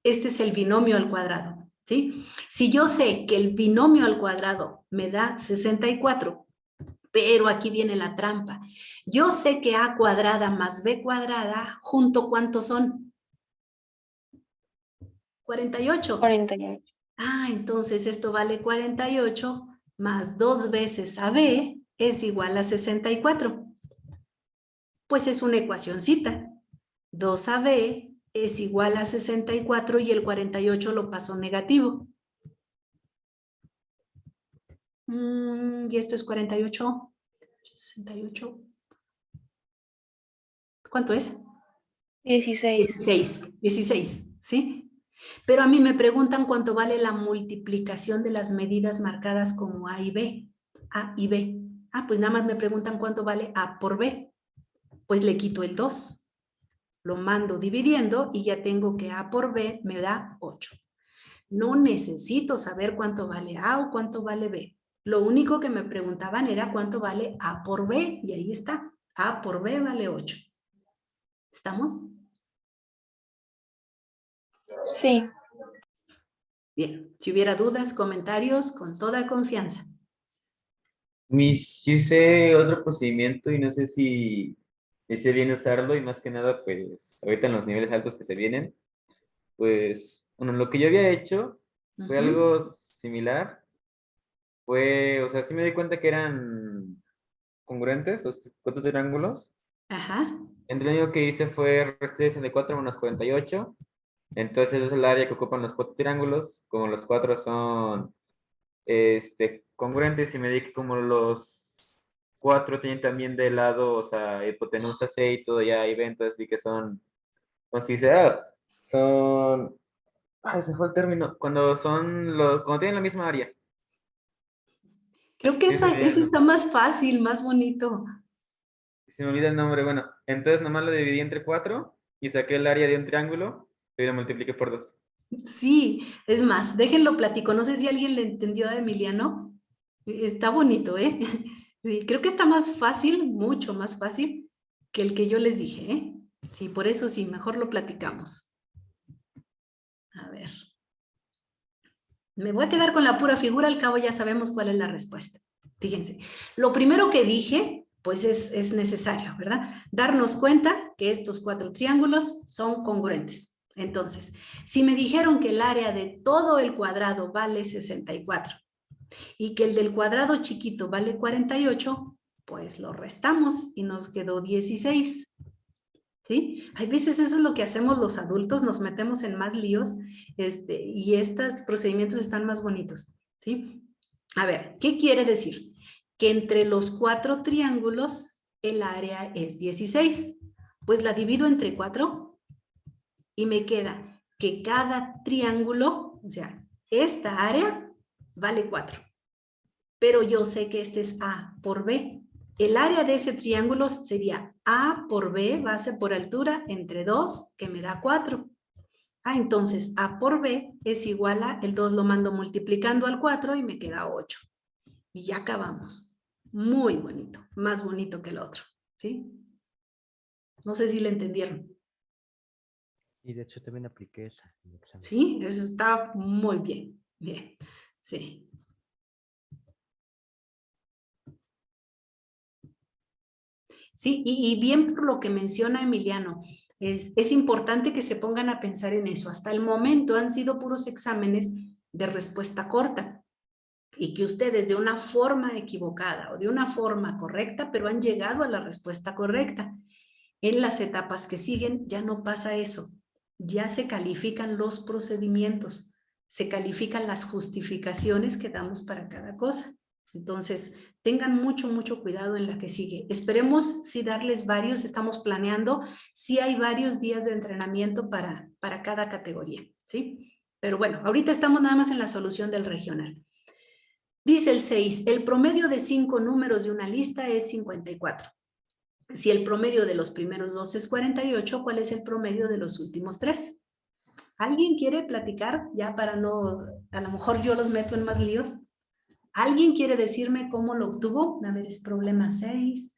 Este es el binomio al cuadrado, ¿sí? Si yo sé que el binomio al cuadrado me da 64, pero aquí viene la trampa. Yo sé que A cuadrada más B cuadrada, ¿junto cuántos son? 48. 48. Ah, entonces esto vale 48 más 2 veces AB es igual a 64. Pues es una ecuacioncita. 2AB es igual a 64 y el 48 lo paso negativo. Y esto es 48. 68. ¿Cuánto es? 16. 16, ¿sí? Pero a mí me preguntan cuánto vale la multiplicación de las medidas marcadas como A y B. A y B. Ah, pues nada más me preguntan cuánto vale A por B. Pues le quito el 2. Lo mando dividiendo y ya tengo que A por B me da 8. No necesito saber cuánto vale A o cuánto vale B. Lo único que me preguntaban era cuánto vale A por B y ahí está. A por B vale 8. ¿Estamos? Sí. Bien, si hubiera dudas, comentarios, con toda confianza. Yo hice otro procedimiento y no sé si esté bien usarlo y más que nada, pues, ahorita en los niveles altos que se vienen, pues, bueno, lo que yo había hecho fue algo similar. O sea, sí me di cuenta que eran congruentes los cuatro triángulos. Ajá. Entonces, lo único que hice fue restar 64 menos 48. Entonces, eso es el área que ocupan los cuatro triángulos. Como los cuatro son congruentes y me di que como los cuatro tienen también de lado, o sea, hipotenusa C y todo ya y B, entonces vi que ¿cómo se dice? Ese fue el término, cuando tienen la misma área. Creo que Sí, se me olvida el ese está nombre. más fácil, más bonito. Se me olvida el nombre, bueno, entonces nomás lo dividí entre 4 y saqué el área de un triángulo y lo multipliqué por 2. Sí, es más, déjenlo platico. No sé si alguien le entendió a Emiliano. Está bonito, ¿eh? Sí, creo que está más fácil, mucho más fácil que el que yo les dije, ¿eh? Sí, por eso sí, mejor lo platicamos. A ver. Me voy a quedar con la pura figura, al cabo ya sabemos cuál es la respuesta. Fíjense, lo primero que dije, pues es necesario, ¿verdad? Darnos cuenta que estos cuatro triángulos son congruentes. Entonces, si me dijeron que el área de todo el cuadrado vale 64 y que el del cuadrado chiquito vale 48, pues lo restamos y nos quedó 16. ¿Sí? Hay veces eso es lo que hacemos los adultos, nos metemos en más líos y estos procedimientos están más bonitos. ¿Sí? A ver, ¿qué quiere decir? Que entre los cuatro triángulos el área es 16. Pues la divido entre 4 y me queda que cada triángulo, o sea, esta área vale 4. Pero yo sé que este es A por B. El área de ese triángulo sería A por B, base por altura, entre 2, que me da 4. Ah, entonces A por B es igual a, el 2 lo mando multiplicando al 4 y me queda 8. Y ya acabamos. Muy bonito, más bonito que el otro. ¿Sí? No sé si le entendieron. Y de hecho también apliqué esa en el examen. Sí, eso está muy bien. Bien, sí. Sí, y bien por lo que menciona Emiliano, es importante que se pongan a pensar en eso. Hasta el momento han sido puros exámenes de respuesta corta y que ustedes de una forma equivocada o de una forma correcta, pero han llegado a la respuesta correcta. En las etapas que siguen ya no pasa eso, ya se califican los procedimientos, se califican las justificaciones que damos para cada cosa. Entonces, tengan mucho, mucho cuidado en la que sigue. Esperemos si darles varios, estamos planeando, si hay varios días de entrenamiento para cada categoría, ¿sí? Pero bueno, ahorita estamos nada más en la solución del regional. Dice el 6, el promedio de 5 números de una lista es 54. Si el promedio de los primeros 2 es 48, ¿cuál es el promedio de los últimos 3? ¿Alguien quiere platicar? Ya para no, a lo mejor yo los meto en más líos. ¿Alguien quiere decirme cómo lo obtuvo? A ver, es problema 6.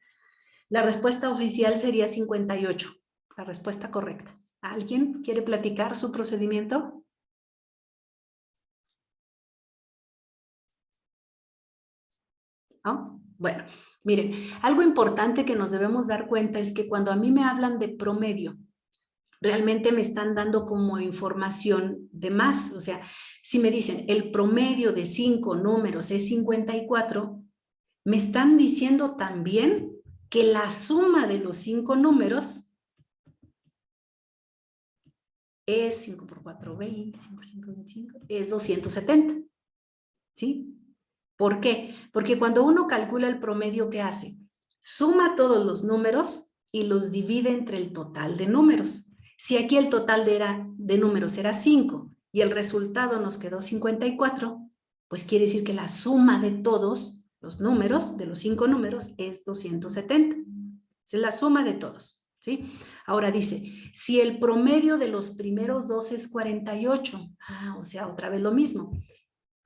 La respuesta oficial sería 58. La respuesta correcta. ¿Alguien quiere platicar su procedimiento? ¿No? Bueno, miren, algo importante que nos debemos dar cuenta es que cuando a mí me hablan de promedio, realmente me están dando como información de más. O sea, si me dicen el promedio de 5 números es 54, me están diciendo también que la suma de los 5 números es 5 por 4, 20, 5 por 5, 25, es 270. ¿Sí? ¿Por qué? Porque cuando uno calcula el promedio, ¿qué hace? Suma todos los números y los divide entre el total de números. Si aquí el total de números era 5 y el resultado nos quedó 54, pues quiere decir que la suma de todos los números, de los 5 números, es 270. Es la suma de todos, ¿sí? Ahora dice, si el promedio de los primeros 2 es 48, o sea, otra vez lo mismo.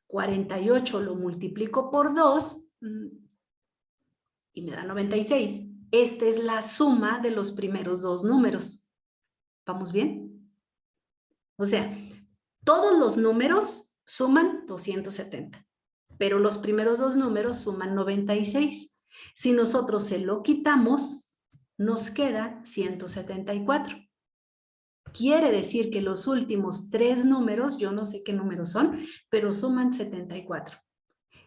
48 lo multiplico por 2 y me da 96. Esta es la suma de los primeros 2 números. ¿Vamos bien? O sea, todos los números suman 270, pero los primeros 2 números suman 96. Si nosotros se lo quitamos, nos queda 174. Quiere decir que los últimos 3 números, yo no sé qué números son, pero suman 74.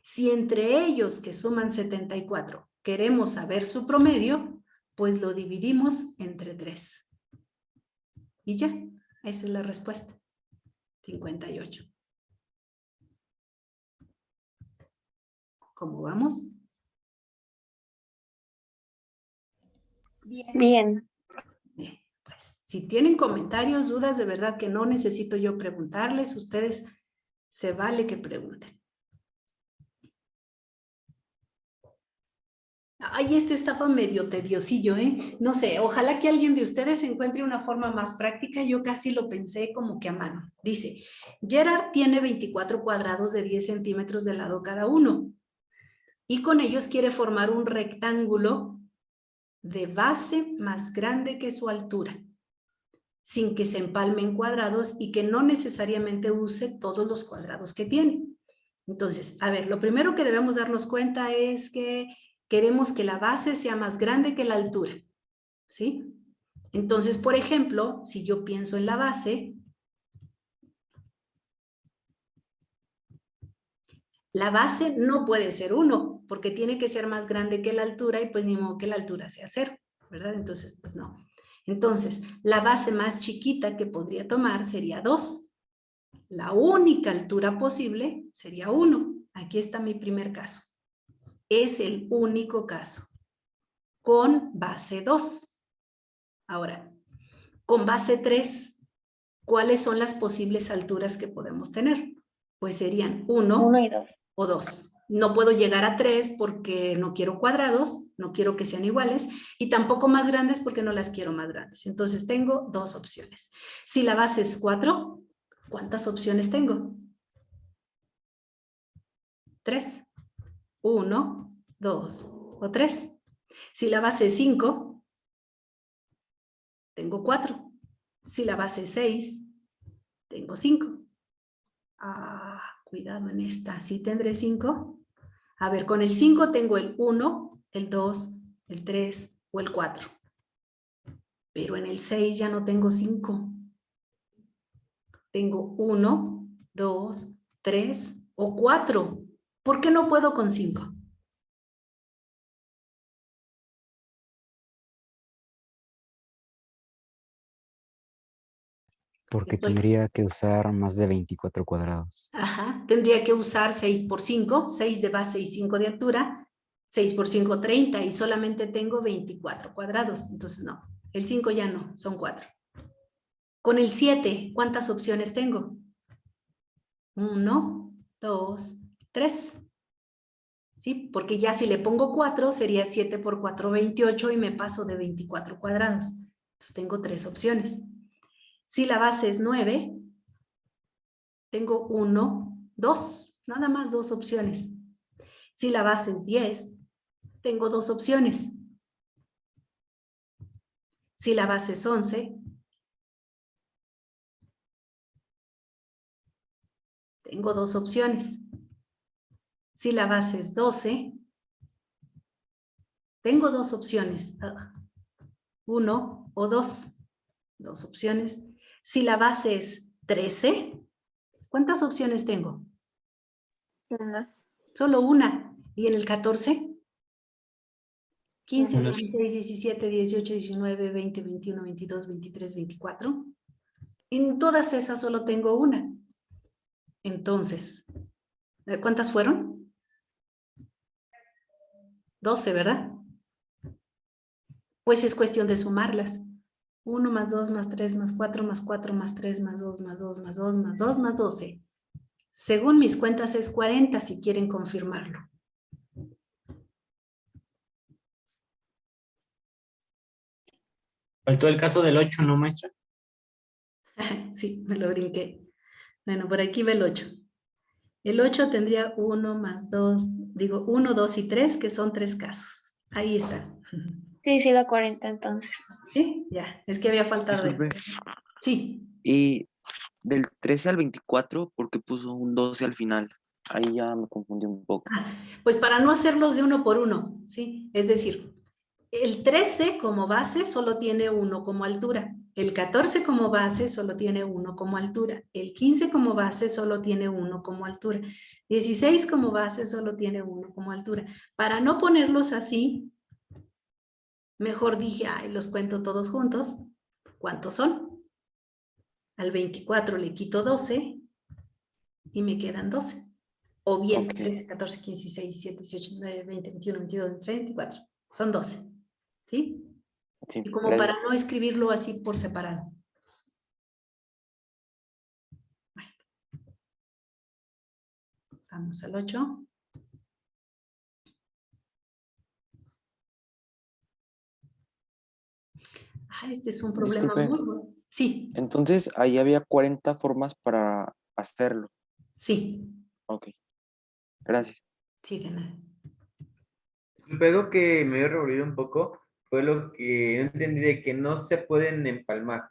Si entre ellos que suman 74 queremos saber su promedio, pues lo dividimos entre 3. Y ya, esa es la respuesta. 58. ¿Cómo vamos? Bien. Bien. Bien, pues si tienen comentarios, dudas, de verdad que no necesito yo preguntarles, ustedes se vale que pregunten. Ay, este estaba medio tediosillo, ¿eh? No sé, ojalá que alguien de ustedes encuentre una forma más práctica. Yo casi lo pensé como que a mano. Dice, Gerard tiene 24 cuadrados de 10 centímetros de lado cada uno. Y con ellos quiere formar un rectángulo de base más grande que su altura, sin que se empalme en cuadrados y que no necesariamente use todos los cuadrados que tiene. Entonces, a ver, lo primero que debemos darnos cuenta es que queremos que la base sea más grande que la altura, ¿sí? Entonces, por ejemplo, si yo pienso en la base, la base no puede ser 1, porque tiene que ser más grande que la altura y pues ni modo que la altura sea 0, ¿verdad? Entonces, pues no. Entonces, la base más chiquita que podría tomar sería 2. La única altura posible sería 1. Aquí está mi primer caso. Es el único caso. Con base 2. Ahora, con base 3, ¿cuáles son las posibles alturas que podemos tener? Pues serían 1 1 y 2. o 2. No puedo llegar a 3 porque no quiero cuadrados, no quiero que sean iguales, y tampoco más grandes porque no las quiero más grandes. Entonces tengo 2 opciones. Si la base es 4, ¿cuántas opciones tengo? 3. 1, 2 o 3. Si la base es 5, tengo 4. Si la base es 6, tengo 5. Cuidado en esta. ¿Sí tendré 5? A ver, con el 5 tengo el 1, el 2, el 3 o el 4. Pero en el 6 ya no tengo 5. Tengo 1, 2, 3 o 4. ¿Por qué no puedo con 5? Porque Estoy- tendría que usar más de 24 cuadrados. Ajá, tendría que usar 6 por 5, 6 de base y 5 de altura, 6 por 5, 30, y solamente tengo 24 cuadrados. Entonces, no, el 5 ya no, son 4. Con el 7, ¿cuántas opciones tengo? 1, 2, 3. ¿Sí? Porque ya si le pongo 4, sería 7 por 4, 28, y me paso de 24 cuadrados. Entonces, tengo 3 opciones. Si la base es 9, tengo 1, 2, nada más 2 opciones. Si la base es 10, tengo 2 opciones. Si la base es 11, tengo 2 opciones. Si la base es 12, tengo 2 opciones. 1 o 2. 2 opciones. Si la base es 13, ¿cuántas opciones tengo? Una. Solo una. ¿Y en el 14? 15, Una. 16, 17, 18, 19, 20, 21, 22, 23, 24. En todas esas solo tengo una. Entonces, ¿cuántas fueron? 12, ¿verdad? Pues es cuestión de sumarlas. 1 más 2 más 3 más 4 más 4 más 3 más 2 más 2 más 2 más 2 más 12. Según mis cuentas es 40, si quieren confirmarlo. Faltó el caso del 8, ¿no, maestra? Sí, me lo brinqué. Bueno, por aquí va el 8. El 8 tendría 1 más 2, digo 1, 2 y 3, que son 3 casos. Ahí está. Sí, sí, da 40 entonces. ¿Sí? Ya, es que había faltado Disculpe. esto. Sí. Y del 13 al 24, ¿por qué puso un 12 al final? Ahí ya me confundí un poco. Pues para no hacerlos de uno por uno, ¿sí? Es decir, el 13 como base solo tiene 1 como altura. El 14 como base solo tiene 1 como altura. El 15 como base solo tiene 1 como altura. 16 como base solo tiene 1 como altura. Para no ponerlos así, mejor dije, ay, los cuento todos juntos. ¿Cuántos son? Al 24 le quito 12 y me quedan 12. O bien, Ok. 13, 14, 15, 16, 17, 18, 19, 20, 21, 22, 23, 24. Son 12. ¿Sí? Sí, Y como gracias. para no escribirlo así por separado. Bueno. Vamos al 8. Ah, este es un problema Disculpe. muy bueno. Sí, Entonces, ahí había 40 formas para hacerlo. sí, Ok, gracias. sí, de nada. Luego que me había revolvido un poco fue lo que no entendí de que no se pueden empalmar.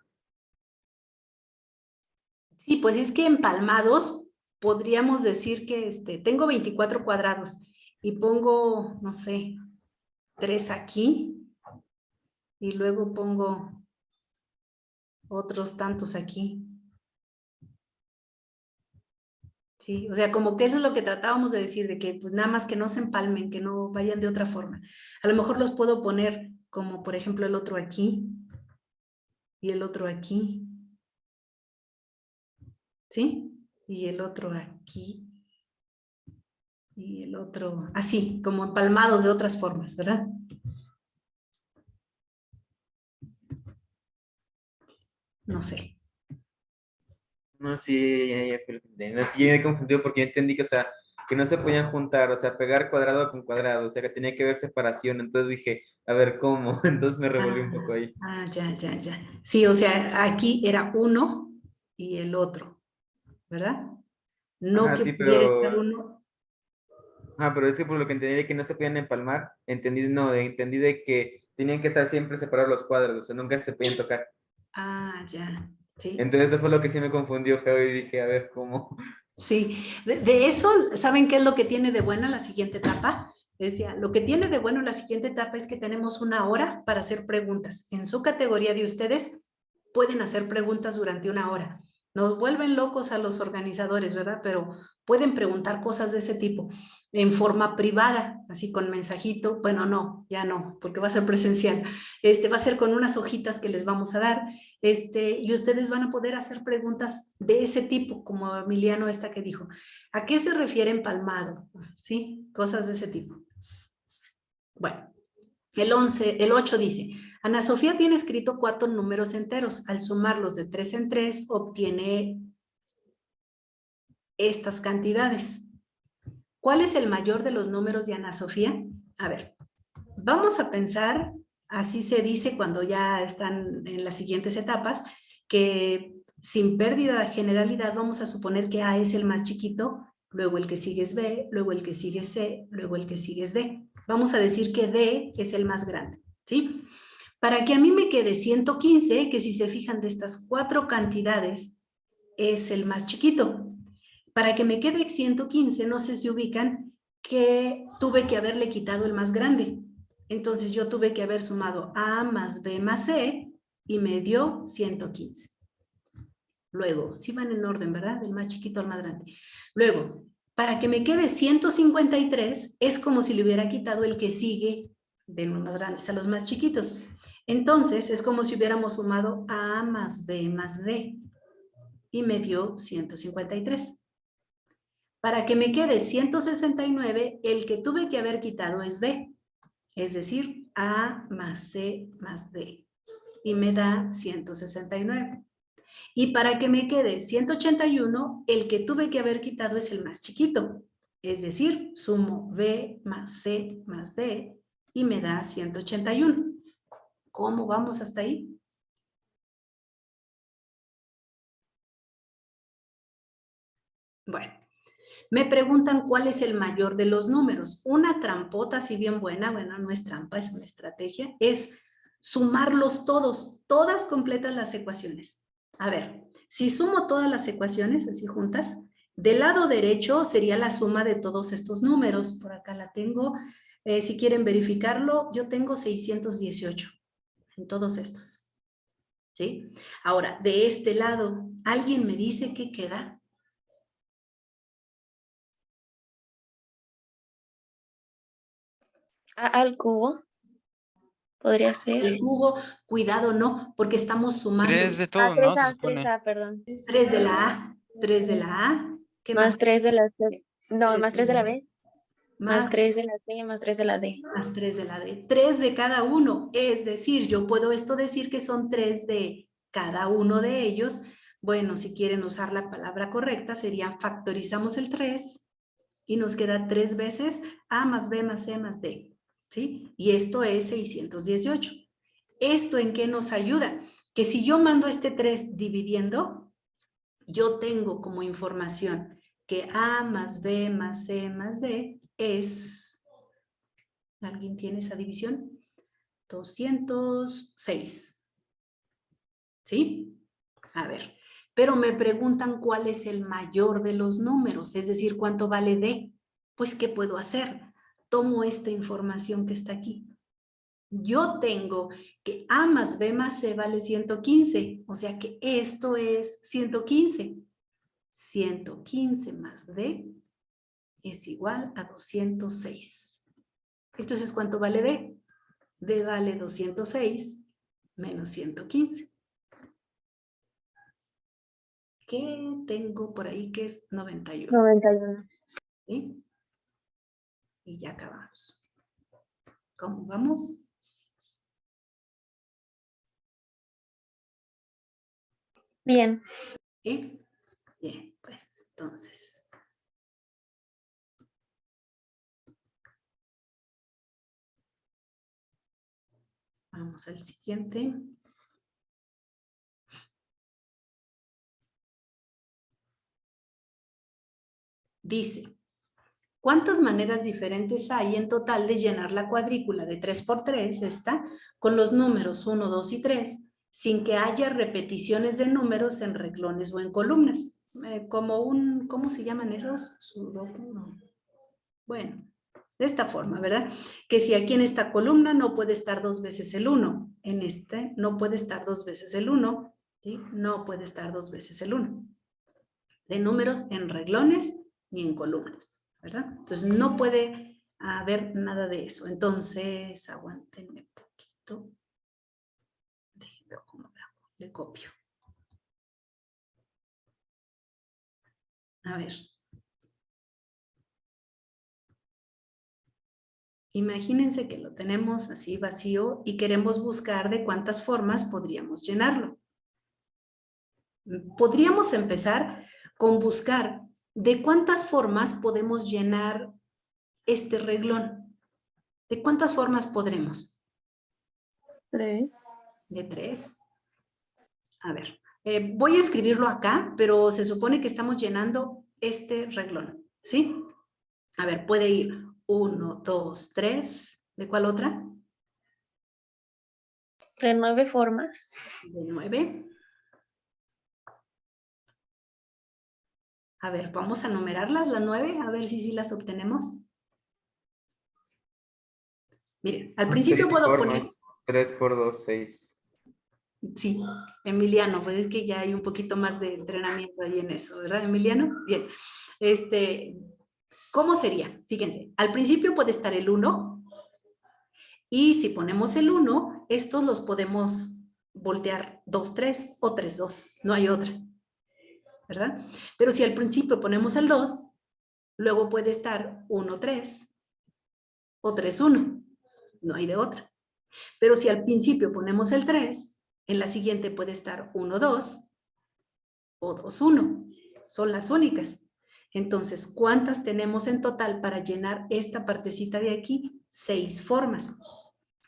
Sí, pues es que empalmados podríamos decir que tengo 24 cuadrados y pongo, no sé, 3 aquí y luego pongo otros tantos aquí. Sí, o sea, como que eso es lo que tratábamos de decir, de que pues nada más que no se empalmen, que no vayan de otra forma. A lo mejor los puedo poner como por ejemplo el otro aquí y el otro aquí. ¿Sí? Y el otro aquí y el otro así, como empalmados de otras formas, ¿verdad? No sé. No, sí, ya fue lo que entendí. No, es que yo me confundí porque yo entendí que, o sea, que no se podían juntar, o sea, pegar cuadrado con cuadrado, o sea, que tenía que haber separación. Entonces dije, a ver, ¿cómo? Entonces me revolví un poco ahí. Ya. Sí, o sea, aquí era uno y el otro, ¿verdad? No Ajá, que sí, pudiera estar pero... uno. Ah, pero es que por lo que entendí de que no se podían empalmar, entendí de que tenían que estar siempre separados los cuadros, o sea, nunca se podían tocar. Ya, sí. Entonces eso fue lo que sí me confundió feo y dije, a ver, ¿cómo? Sí, de eso, ¿saben qué es lo que tiene de buena la siguiente etapa? Decía, lo que tiene de bueno la siguiente etapa es que tenemos 1 hora para hacer preguntas. En su categoría de ustedes pueden hacer preguntas durante 1 hora. Nos vuelven locos a los organizadores, ¿verdad? Pero pueden preguntar cosas de ese tipo. en forma privada, así con mensajito. Bueno, no, ya no, porque va a ser presencial. Va a ser con unas hojitas que les vamos a dar, y ustedes van a poder hacer preguntas de ese tipo, como Emiliano esta que dijo. ¿A qué se refiere empalmado? ¿Sí? Cosas de ese tipo. Bueno, el 8 dice, Ana Sofía tiene escrito 4 números enteros. Al sumarlos de 3 en 3, obtiene estas cantidades. ¿Cuál es el mayor de los números de Ana Sofía? A ver, vamos a pensar, así se dice cuando ya están en las siguientes etapas, que sin pérdida de generalidad vamos a suponer que A es el más chiquito, luego el que sigue es B, luego el que sigue es C, luego el que sigue es D. Vamos a decir que D es el más grande, ¿sí? Para que a mí me quede 115, que si se fijan de estas 4 cantidades, es el más chiquito. Para que me quede 115, no sé si ubican, que tuve que haberle quitado el más grande. Entonces yo tuve que haber sumado A más B más C y me dio 115. Luego, sí van en orden, ¿verdad? Del más chiquito al más grande. Luego, para que me quede 153, es como si le hubiera quitado el que sigue de los más grandes a los más chiquitos. Entonces, es como si hubiéramos sumado A más B más D y me dio 153. Para que me quede 169, el que tuve que haber quitado es B, es decir, A más C más D, y me da 169. Y para que me quede 181, el que tuve que haber quitado es el más chiquito, es decir, sumo B más C más D, y me da 181. ¿Cómo vamos hasta ahí? Bueno. Me preguntan cuál es el mayor de los números. Una trampota, si bien buena, bueno, no es trampa, es una estrategia, es sumarlos todos, todas completas las ecuaciones. A ver, si sumo todas las ecuaciones, así juntas, del lado derecho sería la suma de todos estos números. Por acá la tengo. Si quieren verificarlo, yo tengo 618 en todos estos. ¿Sí? Ahora, de este lado, ¿alguien me dice qué queda? Al cubo. Podría ser. El cubo, cuidado, no, porque estamos sumando. 3 de todo, ¿no? Se supone. 3A, perdón. 3 de la A, 3 de la A. ¿Qué Más más? 3 de la C. No, Tres más de 3 de la la B. B. Más 3 de la C, más 3 de la D. Más 3 de la D. 3 de cada uno. Es decir, yo puedo esto decir que son 3 de cada uno de ellos. Bueno, si quieren usar la palabra correcta, sería factorizamos el 3 y nos queda 3 veces A más B más C más D. ¿Sí? Y esto es 618. ¿Esto en qué nos ayuda? Que si yo mando este 3 dividiendo, yo tengo como información que A más B más C más D es, ¿alguien tiene esa división? 206. ¿Sí? A ver, pero me preguntan cuál es el mayor de los números, es decir, ¿cuánto vale D? Pues, ¿qué puedo hacer? Tomo esta información que está aquí. Yo tengo que A más B más C vale 115, o sea que esto es 115. 115 más D es igual a 206. Entonces, ¿cuánto vale D? D vale 206 menos 115. ¿Qué tengo por ahí que es 91? 91. ¿Sí? Y ya acabamos. ¿Cómo vamos? Bien. ¿Sí? Bien, pues entonces. Vamos al siguiente. Dice, ¿cuántas maneras diferentes hay en total de llenar la cuadrícula de 3×3, esta, con los números 1, 2 y 3, sin que haya repeticiones de números en renglones o en columnas? Como un, ¿cómo se llaman esos? Sudoku, no. Bueno, de esta forma, ¿verdad? Que si aquí en esta columna no puede estar 2 veces el 1, en este no puede estar 2 veces el 1, ¿sí? No puede estar 2 veces el 1. De números en renglones ni en columnas. ¿verdad? Entonces no puede haber nada de eso. Entonces, aguántenme un poquito. Déjenme ver cómo lo hago. Le copio. A ver. Imagínense que lo tenemos así vacío y queremos buscar de cuántas formas podríamos llenarlo. Podríamos empezar con buscar de cuántas formas podemos llenar este reglón. ¿De cuántas formas podremos? 3. De 3. A ver, voy a escribirlo acá, pero se supone que estamos llenando este reglón, ¿sí? A ver, puede ir 1, 2, 3. ¿De cuál otra? De 9 formas. De 9. A ver, vamos a numerarlas, las 9, a ver si las obtenemos. Miren, al principio puedo poner... 3 por 2, 6. Sí, Emiliano, pues es que ya hay un poquito más de entrenamiento ahí en eso, ¿verdad, Emiliano? Bien. ¿Cómo sería? Fíjense, al principio puede estar el 1, y si ponemos el 1, estos los podemos voltear 2, 3 o 3, 2, no hay otra, ¿verdad? Pero si al principio ponemos el 2, luego puede estar 1, 3 o 3, 1, no hay de otra. Pero si al principio ponemos el 3, en la siguiente puede estar 1, 2 o 2, 1. Son las únicas. Entonces, ¿cuántas tenemos en total para llenar esta partecita de aquí? 6 formas.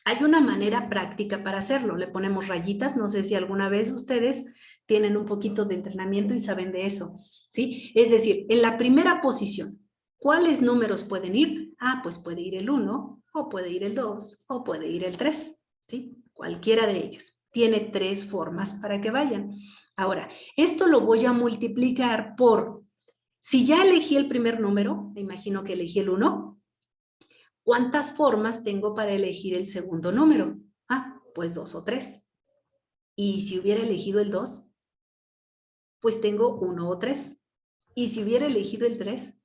Hay una manera práctica para hacerlo. Le ponemos rayitas. No sé si alguna vez ustedes tienen un poquito de entrenamiento y saben de eso, ¿sí? Es decir, en la primera posición, ¿cuáles números pueden ir? Ah, pues puede ir el 1, o puede ir el 2, o puede ir el 3, ¿sí? Cualquiera de ellos. Tiene 3 formas para que vayan. Ahora, esto lo voy a multiplicar por, si ya elegí el primer número, me imagino que elegí el 1, ¿cuántas formas tengo para elegir el segundo número? Ah, pues 2 o 3. Y si hubiera elegido el 2, pues tengo 1 o 3. Y si hubiera elegido el 3,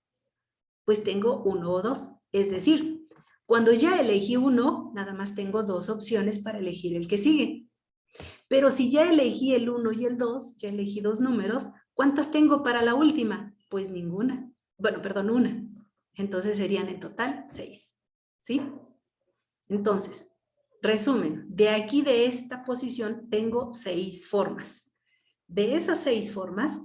pues tengo 1 o 2. Es decir, cuando ya elegí 1, nada más tengo 2 opciones para elegir el que sigue. Pero si ya elegí el 1 y el 2, ya elegí 2 números, ¿cuántas tengo para la última? Pues ninguna. Bueno, perdón, una. Entonces serían en total 6. ¿Sí? Entonces, resumen, de aquí de esta posición tengo 6 formas. De esas 6 formas,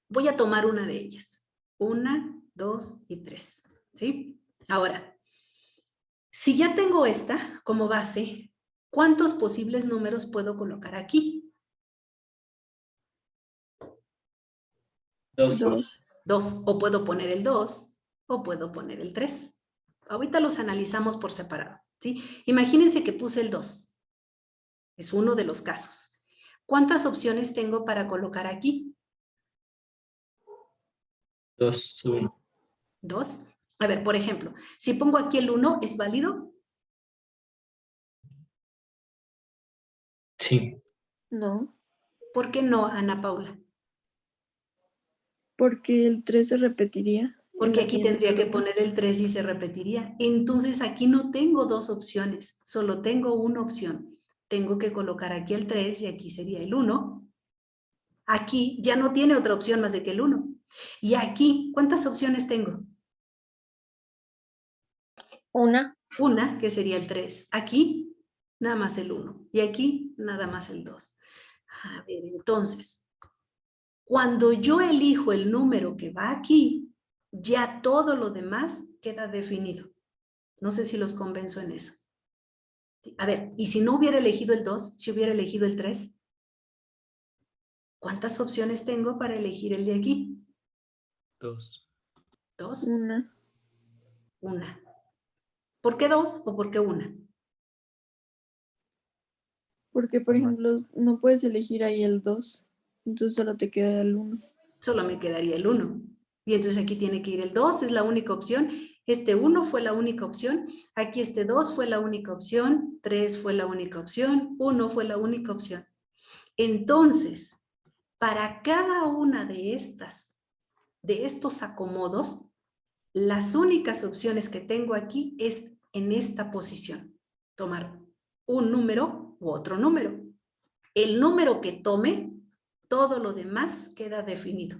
voy a tomar una de ellas. 1, 2 y 3. ¿Sí? Ahora, si ya tengo esta como base, ¿cuántos posibles números puedo colocar aquí? 2. 2. O puedo poner el 2 o puedo poner el 3. Ahorita los analizamos por separado, ¿sí? Imagínense que puse el 2. Es uno de los casos. ¿Cuántas opciones tengo para colocar aquí? 2. 2. A ver, por ejemplo, si pongo aquí el 1, ¿es válido? Sí. No, ¿Por qué no, Ana Paula? porque el 3 se repetiría. en Porque la aquí siguiente tendría que columna. poner el 3 y se repetiría. Entonces aquí no tengo 2 opciones, solo tengo una opción. Tengo que colocar aquí el 3 y aquí sería el 1. Aquí ya no tiene otra opción más de que el 1. Y aquí, ¿cuántas opciones tengo? Una. Una, que sería el 3. Aquí, nada más el 1. Y aquí, nada más el 2. A ver, entonces, cuando yo elijo el número que va aquí, ya todo lo demás queda definido. No sé si los convenzo en eso. A ver, y si no hubiera elegido el 2, si hubiera elegido el 3, ¿cuántas opciones tengo para elegir el de aquí? 2. 2. Una. Una. ¿Por qué 2 o por qué una? Porque, por ejemplo, no puedes elegir ahí el 2. Entonces solo te queda el 1. Solo me quedaría el 1. Y entonces aquí tiene que ir el 2, es la única opción. Este 1 fue la única opción. Aquí este 2 fue la única opción. 3 fue la única opción. 1 fue la única opción. Entonces, para cada una de estos acomodos, las únicas opciones que tengo aquí es en esta posición. Tomar un número u otro número. El número que tome, todo lo demás queda definido.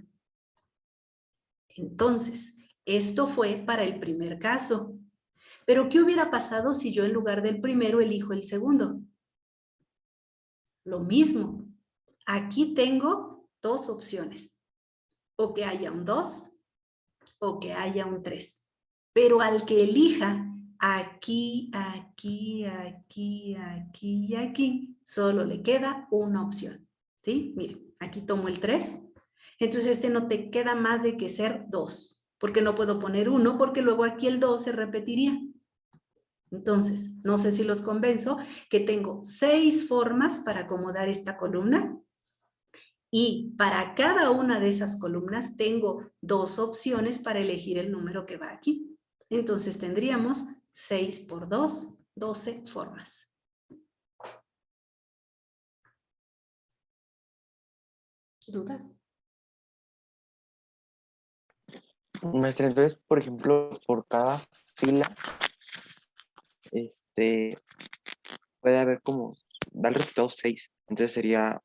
Entonces, esto fue para el primer caso. Pero, ¿qué hubiera pasado si yo en lugar del primero elijo el segundo? Lo mismo. Aquí tengo dos opciones. O que haya un 2 o que haya un 3. Pero al que elija aquí, aquí, aquí, aquí y aquí, solo le queda una opción. ¿Sí? Miren, aquí tomo el 3. Entonces este no te queda más de que ser 2. Porque no puedo poner 1 porque luego aquí el 2 se repetiría. Entonces, no sé si los convenzo que tengo 6 formas para acomodar esta columna. Y para cada una de esas columnas tengo 2 opciones para elegir el número que va aquí. Entonces tendríamos 6 por 2, 12 formas. ¿Dudas? Maestra, entonces, por ejemplo, por cada fila, puede haber como, da el resultado 6. Entonces sería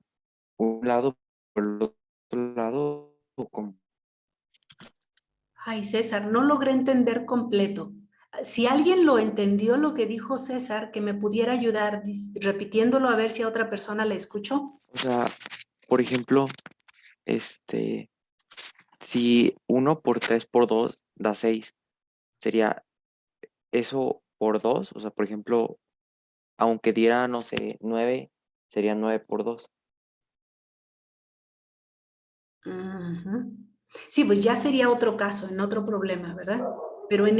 un lado por el otro lado, o como. Ay, César, no logré entender completo. Si alguien lo entendió lo que dijo César, que me pudiera ayudar repitiéndolo a ver si a otra persona le escuchó. O sea, por ejemplo, si 1 por 3 por 2 da 6, sería eso por 2, o sea, por ejemplo, aunque diera, no sé, 9, sería 9 por 2. Ujú. Sí, pues ya sería otro caso, en otro problema, ¿verdad? Pero en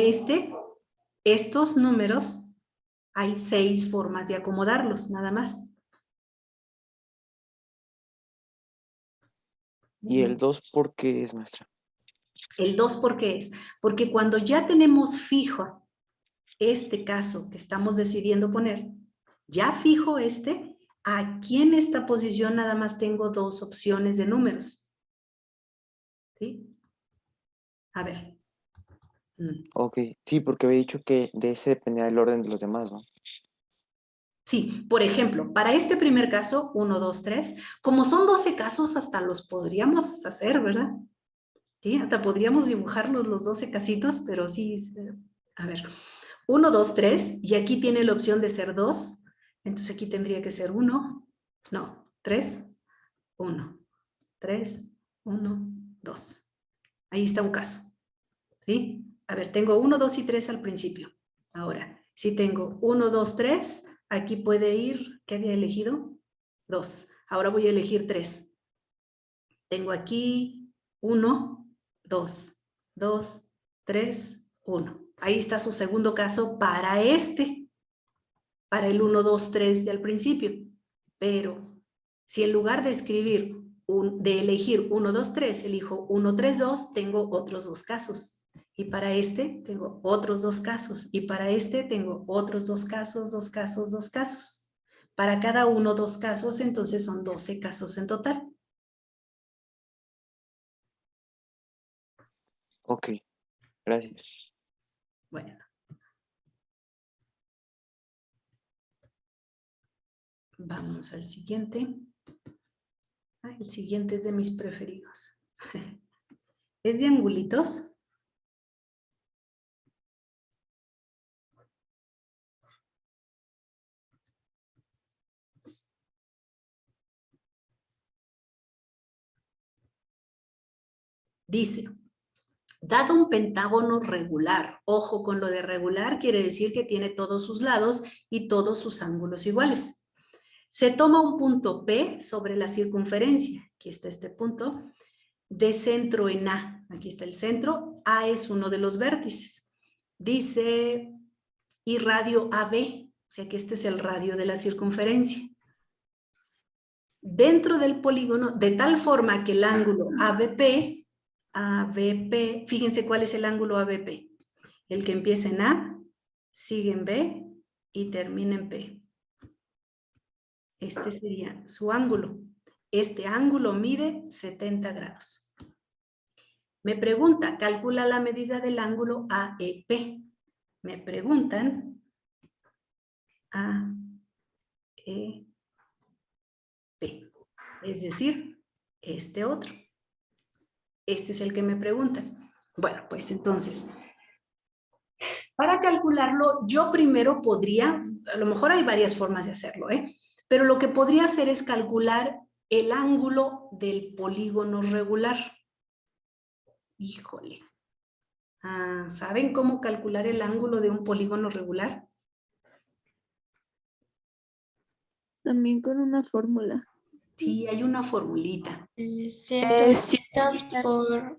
estos números hay 6 formas de acomodarlos, nada más. ¿Y el 2 por qué es, maestra? El 2, ¿por qué es? Porque cuando ya tenemos fijo este caso que estamos decidiendo poner, ya fijo aquí en esta posición nada más tengo 2 opciones de números. ¿Sí? A ver. Ok, sí, porque había dicho que de ese dependía el orden de los demás, ¿no? Sí, por ejemplo, para este primer caso, 1, 2, 3, como son 12 casos, hasta los podríamos hacer, ¿verdad? Sí, hasta podríamos dibujarlos los 12 casitos, pero sí, a ver, 1, 2, 3, y aquí tiene la opción de ser 2, entonces aquí tendría que ser 1, no, 3, 1, 3, 1, 2. Ahí está un caso, ¿sí? A ver, tengo 1, 2 y 3 al principio. Ahora, si tengo 1, 2, 3, aquí puede ir, ¿qué había elegido? 2. Ahora voy a elegir 3. Tengo aquí 1, 2, 2, 3, 1. Ahí está su segundo caso para para el 1, 2, 3 del principio. Pero si en lugar de escribir, de elegir 1, 2, 3, elijo 1, 3, 2, tengo otros 2 casos. Y para este tengo otros 2 casos. Y para este tengo otros 2 casos, 2 casos, 2 casos. Para cada uno 2 casos, entonces son 12 casos en total. Ok, gracias. Bueno. Vamos al siguiente. El siguiente es de mis preferidos. ¿Es de angulitos? Dice, dado un pentágono regular, ojo con lo de regular, quiere decir que tiene todos sus lados y todos sus ángulos iguales. Se toma un punto P sobre la circunferencia, aquí está este punto, de centro en A, aquí está el centro, A es uno de los vértices. Dice, y radio AB, o sea que este es el radio de la circunferencia. Dentro del polígono, de tal forma que el ángulo ABP, fíjense cuál es el ángulo ABP. El que empieza en A, sigue en B y termina en P. Este sería su ángulo. Este ángulo mide 70 grados. Me pregunta, calcula la medida del ángulo AEP. Me preguntan AEP. Es decir, este otro. Este es el que me preguntan. Bueno, pues entonces, para calcularlo, yo primero podría, a lo mejor hay varias formas de hacerlo, pero lo que podría hacer es calcular el ángulo del polígono regular. Híjole. ¿Saben cómo calcular el ángulo de un polígono regular? También con una fórmula. Sí, hay una formulita. 180 por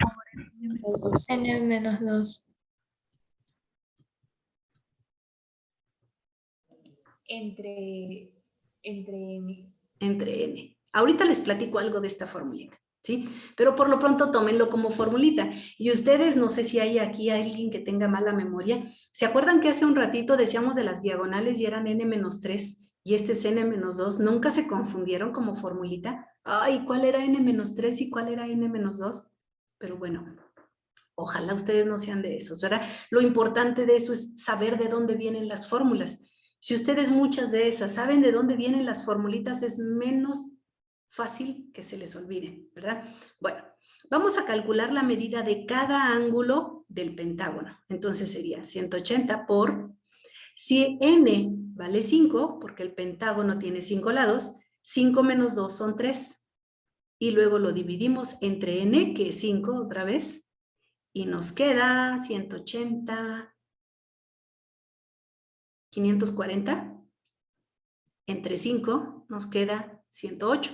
n menos 2. Entre n. Entre n. Ahorita les platico algo de esta formulita, ¿sí? Pero por lo pronto tómenlo como formulita. Y ustedes, no sé si hay aquí alguien que tenga mala memoria. ¿Se acuerdan que hace un ratito decíamos de las diagonales y eran n-3 y este es n-2? ¿Nunca se confundieron como formulita? Ay, ¿cuál era n-3 y cuál era n-2? Pero bueno, ojalá ustedes no sean de esos, ¿verdad? Lo importante de eso es saber de dónde vienen las fórmulas. Si ustedes muchas de esas saben de dónde vienen las formulitas, es menos fácil que se les olvide, ¿verdad? Bueno, vamos a calcular la medida de cada ángulo del pentágono. Entonces sería 180 por, si n vale 5, porque el pentágono tiene 5 lados, 5 menos 2 son 3. Y luego lo dividimos entre n, que es 5 otra vez, y nos queda 180, 540. Entre 5 nos queda 108.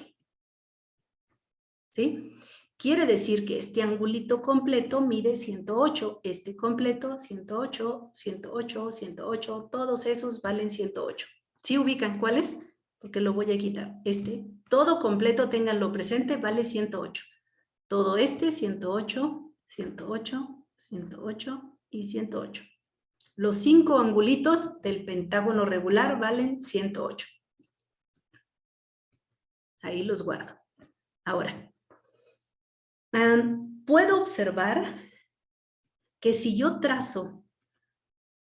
¿Sí? Quiere decir que este angulito completo mide 108. Este completo, 108, 108, 108. Todos esos valen 108. ¿Sí ubican cuáles? Porque lo voy a quitar. Este, todo completo, ténganlo presente, vale 108. Todo este, 108, 108, 108 y 108. Los 5 angulitos del pentágono regular valen 108. Ahí los guardo. Ahora, puedo observar que si yo trazo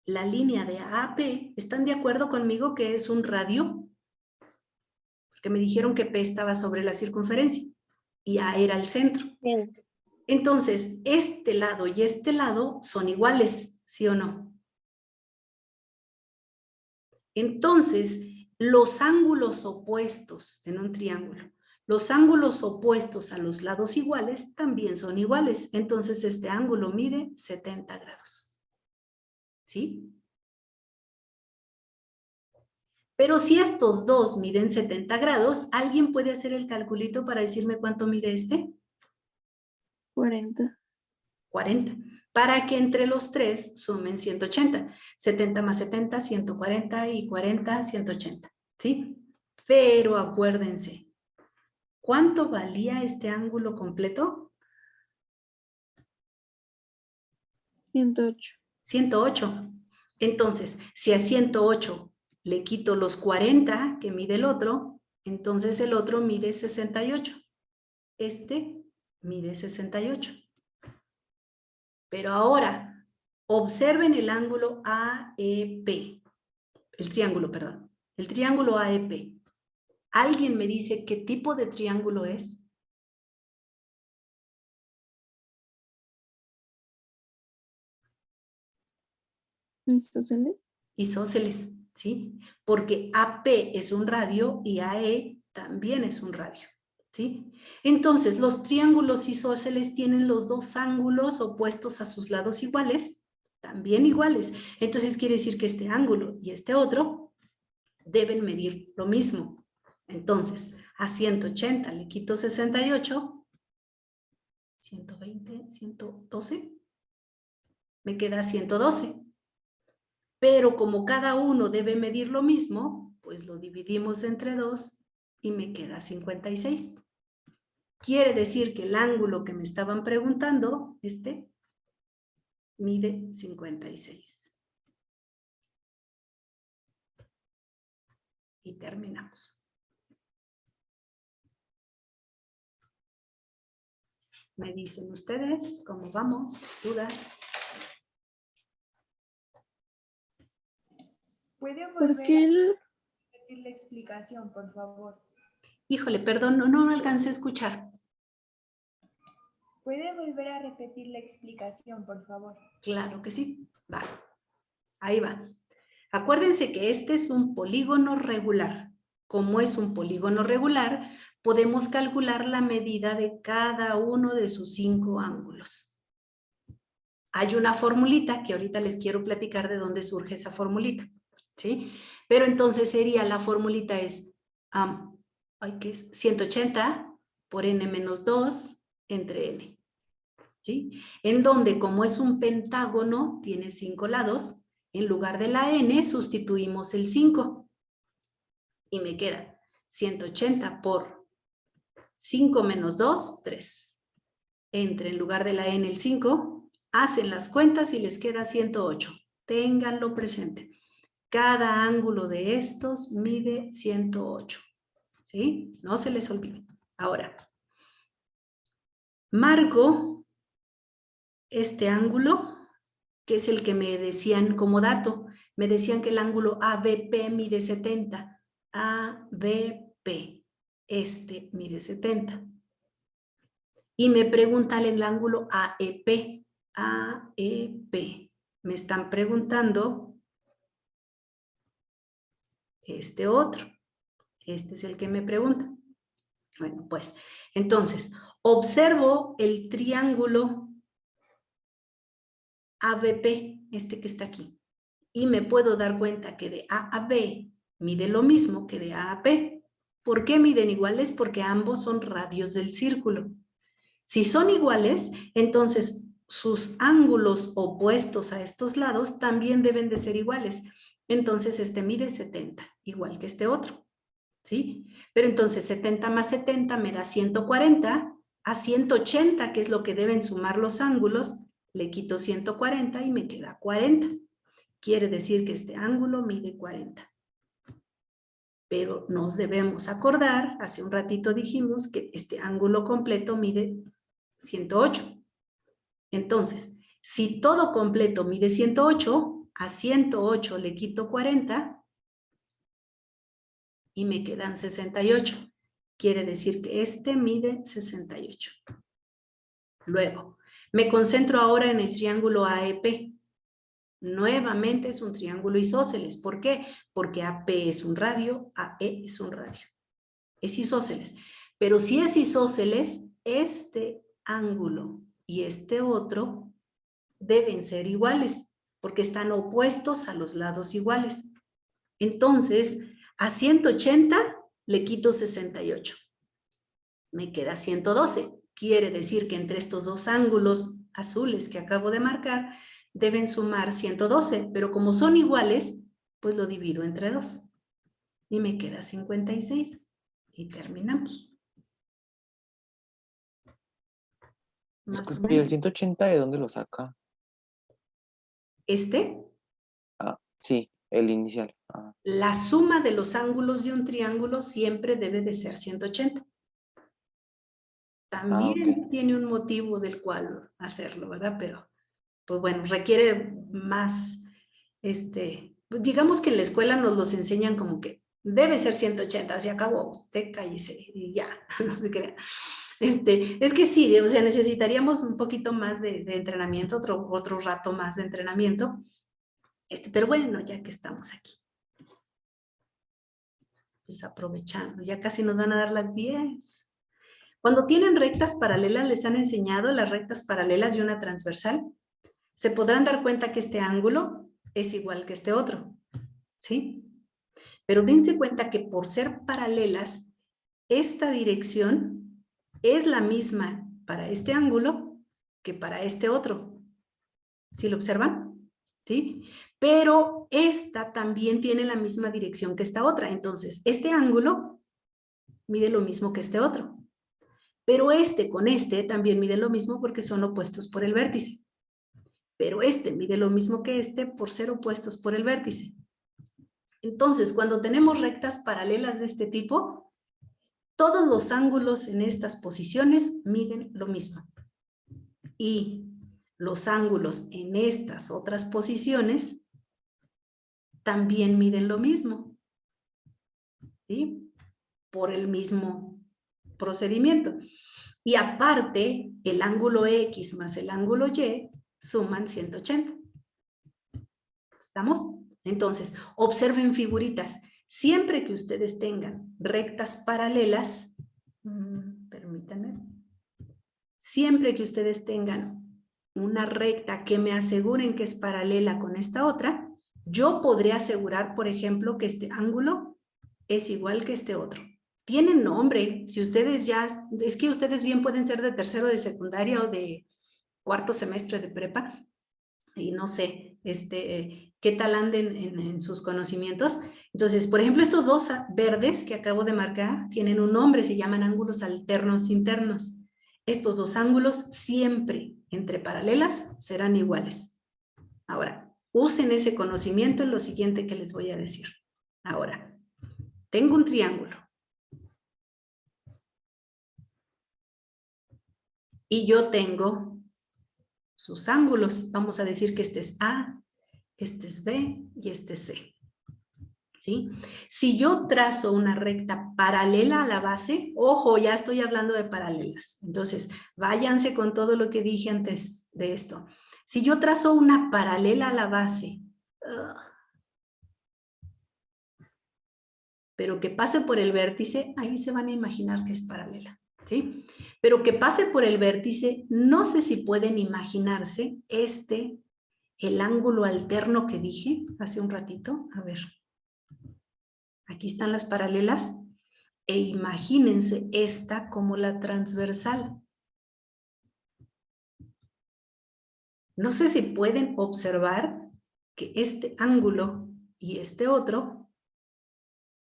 la línea de AP, ¿están de acuerdo conmigo que es un radio? Porque me dijeron que P estaba sobre la circunferencia y A era el centro. Entonces, este lado y este lado son iguales, ¿sí o no? Entonces, los ángulos opuestos en un triángulo, los ángulos opuestos a los lados iguales también son iguales. Entonces, este ángulo mide 70 grados. ¿Sí? Pero si estos dos miden 70 grados, ¿alguien puede hacer el calculito para decirme cuánto mide este? 40. 40. Para que entre los tres sumen 180. 70 más 70, 140 y 40, 180. ¿Sí? Pero acuérdense, ¿cuánto valía este ángulo completo? 108. 108. Entonces, si a 108 le quito los 40 que mide el otro, entonces el otro mide 68. Este mide 68. Pero ahora, observen el ángulo AEP. El triángulo, perdón. El triángulo AEP. ¿Alguien me dice qué tipo de triángulo es? ¿Isósceles? Isósceles, ¿sí? Porque AP es un radio y AE también es un radio, ¿sí? Entonces, los triángulos isósceles tienen los dos ángulos opuestos a sus lados iguales, también iguales. Entonces, quiere decir que este ángulo y este otro deben medir lo mismo. Entonces, a 180 le quito 68, 120, 112, me queda 112. Pero como cada uno debe medir lo mismo, pues lo dividimos entre 2 y me queda 56. Quiere decir que el ángulo que me estaban preguntando, este, mide 56. Y terminamos. Me dicen ustedes cómo vamos, dudas. ¿Puede ¿Por volver qué a repetir la explicación, por favor? Híjole, perdón, no alcancé a escuchar. ¿Puede volver a repetir la explicación, por favor? Claro que sí. Va. Ahí va. Acuérdense que este es un polígono regular. Como es un polígono regular, podemos calcular la medida de cada uno de sus 5 ángulos. Hay una formulita que ahorita les quiero platicar de dónde surge esa formulita, ¿sí? Pero entonces sería, la formulita es, ¿qué es? 180 por n menos 2 entre n, ¿sí? En donde, como es un pentágono, tiene 5 lados, en lugar de la n sustituimos el 5 y me queda 180 por 5 menos 2, 3. Entre en lugar de la n el 5, hacen las cuentas y les queda 108. Ténganlo presente. Cada ángulo de estos mide 108. ¿Sí? No se les olvide. Ahora, marco este ángulo, que es el que me decían como dato. Me decían que el ángulo ABP mide 70. ABP. Este mide 70. Y me preguntan el ángulo AEP. AEP. Me están preguntando este otro. Este es el que me preguntan. Bueno, pues, entonces, observo el triángulo ABP, este que está aquí. Y me puedo dar cuenta que de A a B mide lo mismo que de A a P. ¿Por qué miden iguales? Porque ambos son radios del círculo. Si son iguales, entonces sus ángulos opuestos a estos lados también deben de ser iguales. Entonces este mide 70, igual que este otro, ¿sí? Pero entonces 70 más 70 me da 140, a 180, que es lo que deben sumar los ángulos, le quito 140 y me queda 40. Quiere decir que este ángulo mide 40. Pero nos debemos acordar, hace un ratito dijimos que este ángulo completo mide 108. Entonces, si todo completo mide 108, a 108 le quito 40 y me quedan 68. Quiere decir que este mide 68. Luego, me concentro ahora en el triángulo AEP. Nuevamente es un triángulo isósceles. ¿Por qué? Porque AP es un radio, AE es un radio. Es isósceles. Pero si es isósceles, este ángulo y este otro deben ser iguales, porque están opuestos a los lados iguales. Entonces, a 180 le quito 68. Me queda 112. Quiere decir que entre estos dos ángulos azules que acabo de marcar, deben sumar 112, pero como son iguales, pues lo divido entre 2. Y me queda 56. Y terminamos. Más o Disculpe, ¿y el menos. 180 de dónde lo saca? Este, Ah, sí, el inicial. Ah, la suma de los ángulos de un triángulo siempre debe de ser 180. También ok. tiene un motivo del cual hacerlo, ¿verdad? Pero, pues bueno, requiere más, pues digamos que en la escuela nos los enseñan como que debe ser 180, se acabó, usted cállese y ya, no se crea. Es que sí, o sea, necesitaríamos un poquito más de entrenamiento, otro rato más de entrenamiento, pero bueno, ya que estamos aquí. Pues aprovechando, ya casi nos van a dar las 10. Cuando tienen rectas paralelas, les han enseñado las rectas paralelas y una transversal. Se podrán dar cuenta que este ángulo es igual que este otro, ¿sí? Pero dense cuenta que por ser paralelas, esta dirección es la misma para este ángulo que para este otro. ¿Sí lo observan? ¿Sí? Pero esta también tiene la misma dirección que esta otra. Entonces, este ángulo mide lo mismo que este otro. Pero este con este también mide lo mismo porque son opuestos por el vértice. Pero este mide lo mismo que este por ser opuestos por el vértice. Entonces, cuando tenemos rectas paralelas de este tipo, todos los ángulos en estas posiciones miden lo mismo. y los ángulos en estas otras posiciones también miden lo mismo, ¿sí? Por el mismo procedimiento. Y aparte, el ángulo X más el ángulo Y suman 180. ¿Estamos? Entonces, observen figuritas. Siempre que ustedes tengan rectas paralelas, permítanme, siempre que ustedes tengan una recta que me aseguren que es paralela con esta otra, yo podré asegurar, por ejemplo, que este ángulo es igual que este otro. Tienen nombre, si ustedes ya, es que ustedes bien pueden ser de tercero de secundaria o de cuarto semestre de prepa, y no sé, qué tal anden en sus conocimientos. Entonces, por ejemplo, estos dos verdes que acabo de marcar tienen un nombre, se llaman ángulos alternos internos. Estos dos ángulos siempre entre paralelas serán iguales. Ahora, usen ese conocimiento en lo siguiente que les voy a decir. Ahora, tengo un triángulo. Y yo tengo sus ángulos. Vamos a decir que este es A, este es B y este es C. ¿Sí? Si yo trazo una recta paralela a la base, ojo, ya estoy hablando de paralelas. Entonces, váyanse con todo lo que dije antes de esto. Si yo trazo una paralela a la base, pero que pase por el vértice, ahí se van a imaginar que es paralela. ¿Sí? Pero que pase por el vértice, no sé si pueden imaginarse el ángulo alterno que dije hace un ratito. A ver, aquí están las paralelas, e imagínense esta como la transversal. No sé si pueden observar que este ángulo y este otro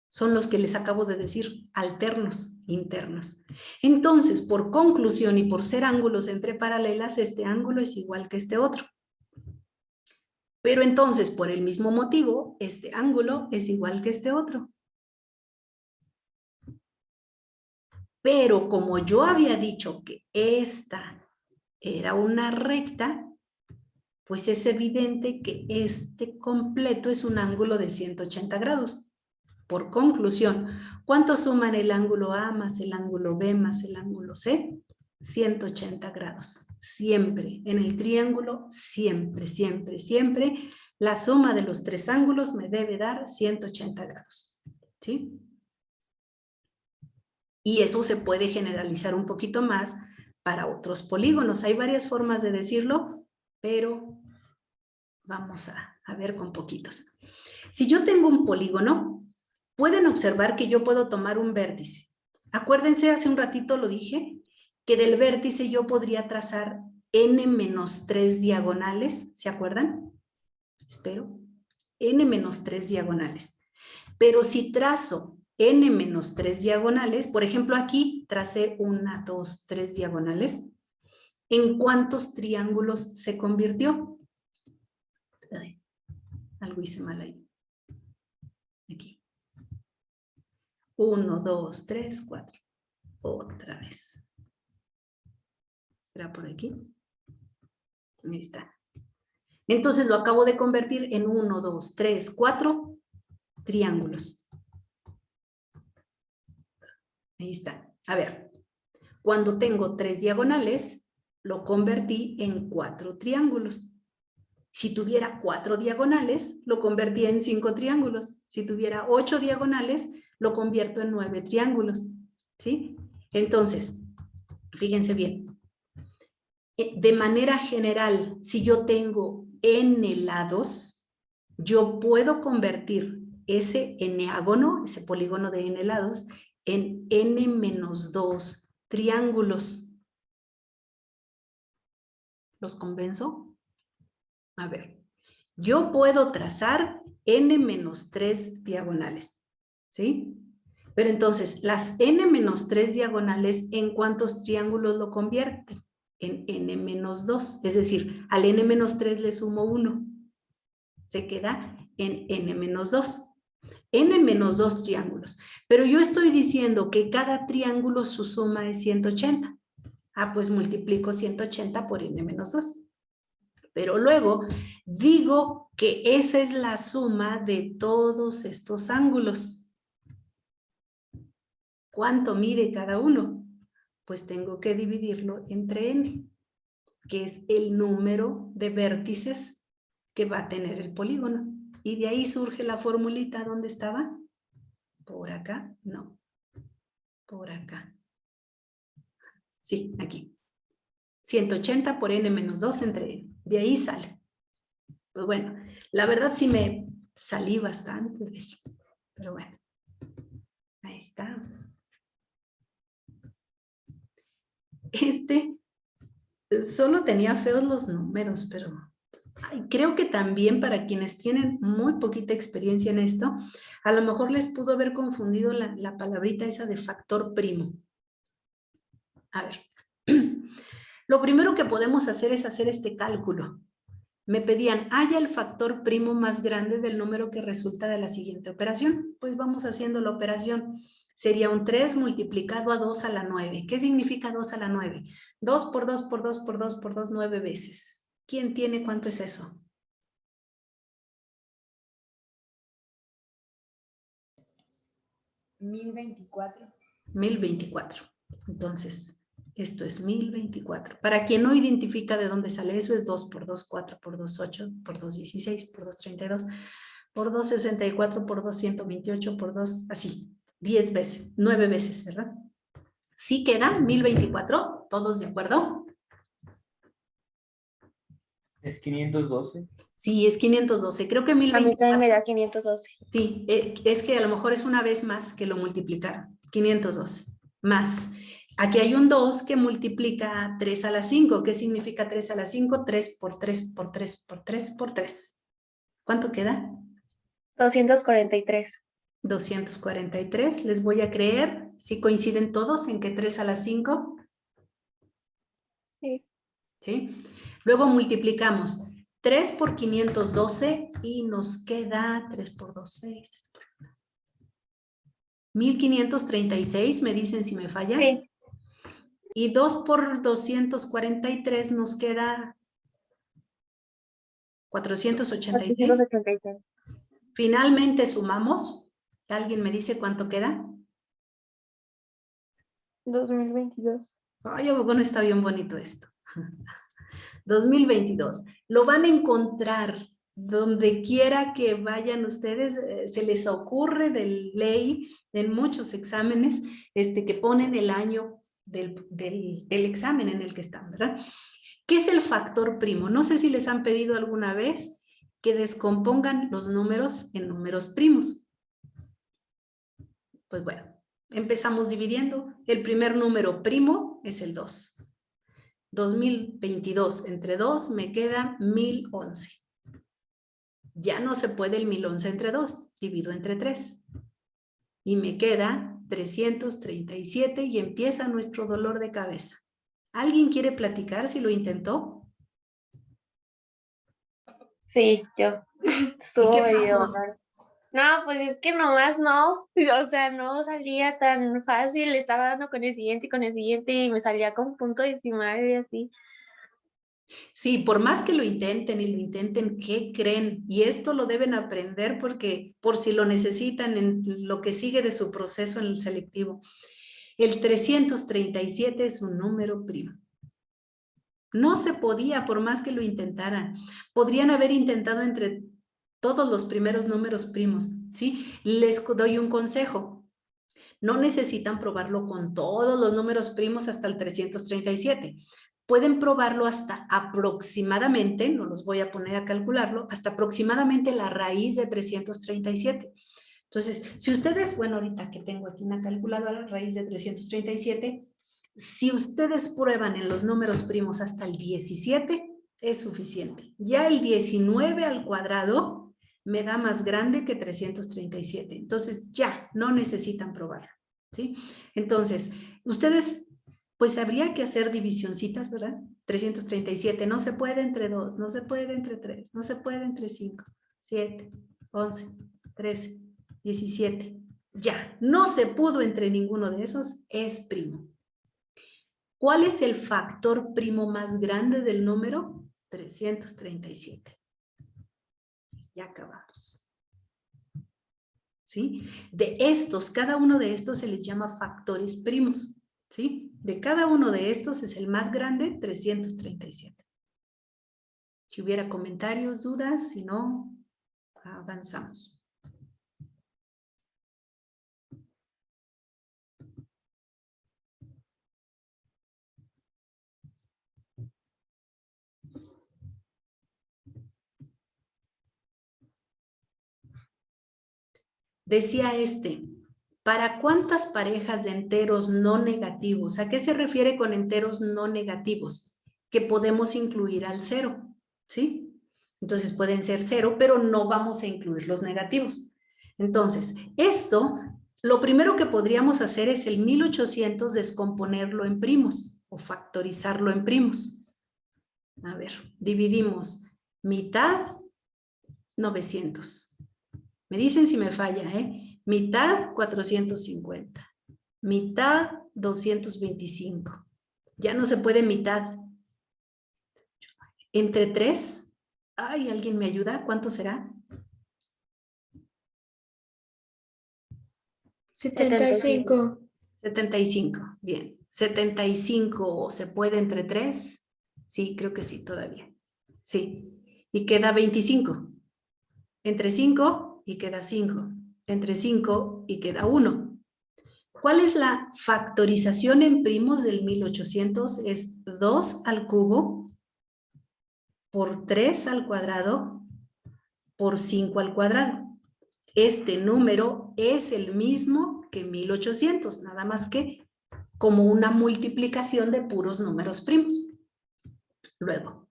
son los que les acabo de decir, alternos, internos. Entonces, por conclusión y por ser ángulos entre paralelas, este ángulo es igual que este otro. Pero entonces, por el mismo motivo, este ángulo es igual que este otro. Pero como yo había dicho que esta era una recta, pues es evidente que este completo es un ángulo de 180 grados. Por conclusión, ¿cuánto suman el ángulo A más el ángulo B más el ángulo C? 180 grados. Siempre, en el triángulo, siempre, siempre, siempre, la suma de los tres ángulos me debe dar 180 grados. ¿Sí? Y eso se puede generalizar un poquito más para otros polígonos. Hay varias formas de decirlo, pero vamos a ver con poquitos. Si yo tengo un polígono, pueden observar que yo puedo tomar un vértice. Acuérdense, hace un ratito lo dije, que del vértice yo podría trazar n-3 diagonales, ¿se acuerdan? Espero. n-3 diagonales. Pero si trazo n-3 diagonales, por ejemplo aquí tracé 1, 2, 3 diagonales, ¿en cuántos triángulos se convirtió? Ay, algo hice mal ahí. Aquí. 1, 2, 3, 4. Otra vez. ¿Será por aquí? Ahí está. Entonces lo acabo de convertir en 1, 2, 3, 4 triángulos. Ahí está. A ver, cuando tengo 3 diagonales, lo convertí en 4 triángulos. Si tuviera 4 diagonales, lo convertí en 5 triángulos. Si tuviera 8 diagonales, lo convierto en 9 triángulos. ¿Sí? Entonces, fíjense bien. De manera general, si yo tengo n lados, yo puedo convertir ese n-ágono, ese polígono de n lados, en n-2 triángulos. ¿Los convenzo? A ver, yo puedo trazar n-3 diagonales, ¿sí? Pero entonces, las n-3 diagonales, ¿en cuántos triángulos lo convierten? En n-2, es decir, al n-3 le sumo 1. Se queda en n-2. n-2 triángulos. Pero yo estoy diciendo que cada triángulo su suma es 180. Ah, pues multiplico 180 por n menos 2. Pero luego digo que esa es la suma de todos estos ángulos. ¿Cuánto mide cada uno? Pues tengo que dividirlo entre n, que es el número de vértices que va a tener el polígono. Y de ahí surge la formulita. ¿Dónde estaba? Por acá. No. Por acá. Sí, aquí. 180 por n menos 2 entre n. De ahí sale. Pues bueno, la verdad sí me salí bastante de él. Pero bueno. Ahí está. Solo tenía feos los números, pero creo que también para quienes tienen muy poquita experiencia en esto, a lo mejor les pudo haber confundido la palabrita esa de factor primo. A ver, lo primero que podemos hacer es hacer este cálculo. Me pedían, haya el factor primo más grande del número que resulta de la siguiente operación. Pues vamos haciendo la operación. Sería un 3 multiplicado a 2 a la 9. ¿Qué significa 2 a la 9? 2 por 2 por 2 por 2 por 2, 9 veces. ¿Quién tiene cuánto es eso? 1024. 1024. Entonces, esto es 1024. Para quien no identifica de dónde sale eso, es 2 por 2, 4 por 2, 8, por 2, 16, por 2, 32, por 2, 64, por 2, 128, por 2, así, 10 veces, 9 veces, ¿verdad? Sí queda 1024, ¿todos de acuerdo? Es 512. Sí, es 512. Creo que A mí también 1024. me da 512. Sí, es que a lo mejor es una vez más que lo multiplicaron. 512. Más. Aquí hay un 2 que multiplica 3 a la 5. ¿Qué significa 3 a la 5? 3 por 3 por 3 por 3 por 3. ¿Cuánto queda? 243. 243. Les voy a creer. Si coinciden todos en que 3 a la 5. Sí. ¿Sí? Luego multiplicamos 3 por 512 y nos queda 3 por 2, 6. 1536, me dicen si me falla. Sí. Y 2 por 243 nos queda 486. 486. Finalmente sumamos. ¿Alguien me dice cuánto queda? 2022. Ay, bueno, está bien bonito esto. 2022. Lo van a encontrar donde quiera que vayan ustedes, se les ocurre de ley en muchos exámenes que ponen el año del examen en el que están, ¿verdad? ¿Qué es el factor primo? No sé si les han pedido alguna vez que descompongan los números en números primos. Pues bueno, empezamos dividiendo. El primer número primo es el 2. 2022 entre 2 me queda 1011. Ya no se puede el 1011 entre 2, divido entre 3. Y me queda 337 y empieza nuestro dolor de cabeza. ¿Alguien quiere platicar si lo intentó? Sí, yo. ¿Y Estuvo qué medio pasó? raro. No, pues es que nomás no. O sea, no salía tan fácil. Estaba dando con el siguiente y con el siguiente y me salía con punto decimal y así. Sí, por más que lo intenten y lo intenten, ¿qué creen? Y esto lo deben aprender porque por si lo necesitan en lo que sigue de su proceso en el selectivo. El 337 es un número primo. No se podía por más que lo intentaran. Podrían haber intentado entre todos los primeros números primos, ¿sí? Les doy un consejo. No necesitan probarlo con todos los números primos hasta el 337. Pueden probarlo hasta aproximadamente, no los voy a poner a calcularlo, hasta aproximadamente la raíz de 337. Entonces, si ustedes, bueno, ahorita que tengo aquí una calculadora, raíz de 337, si ustedes prueban en los números primos hasta el 17, es suficiente. Ya el 19 al cuadrado me da más grande que 337. Entonces, ya, no necesitan probarlo, ¿sí? Entonces, ustedes, pues habría que hacer divisioncitas, ¿verdad? 337, no se puede entre 2, no se puede entre 3, no se puede entre 5, 7, 11, 13, 17. Ya, no se pudo entre ninguno de esos, es primo. ¿Cuál es el factor primo más grande del número? 337. Ya acabamos. ¿Sí? De estos, cada uno de estos se les llama factores primos. ¿Sí? De cada uno de estos es el más grande, 337. Si hubiera comentarios, dudas, si no, avanzamos. Decía ¿para cuántas parejas de enteros no negativos? ¿A qué se refiere con enteros no negativos? Que podemos incluir al 0, ¿sí? Entonces pueden ser 0, pero no vamos a incluir los negativos. Entonces, esto, lo primero que podríamos hacer es el 1800 descomponerlo en primos o factorizarlo en primos. A ver, dividimos mitad 900. Me dicen si me falla, ¿eh? Mitad 450. Mitad 225. Ya no se puede mitad. Entre 3. Ay, ¿alguien me ayuda? ¿Cuánto será? 75. 75. Bien. 75 se puede entre 3. Sí, creo que sí, todavía. Sí. Y queda 25. Entre 5 y queda 5. Entre 5 y queda 1. ¿Cuál es la factorización en primos del 1800? Es 2 al cubo por 3 al cuadrado por 5 al cuadrado. Este número es el mismo que 1800, nada más que como una multiplicación de puros números primos. Luego,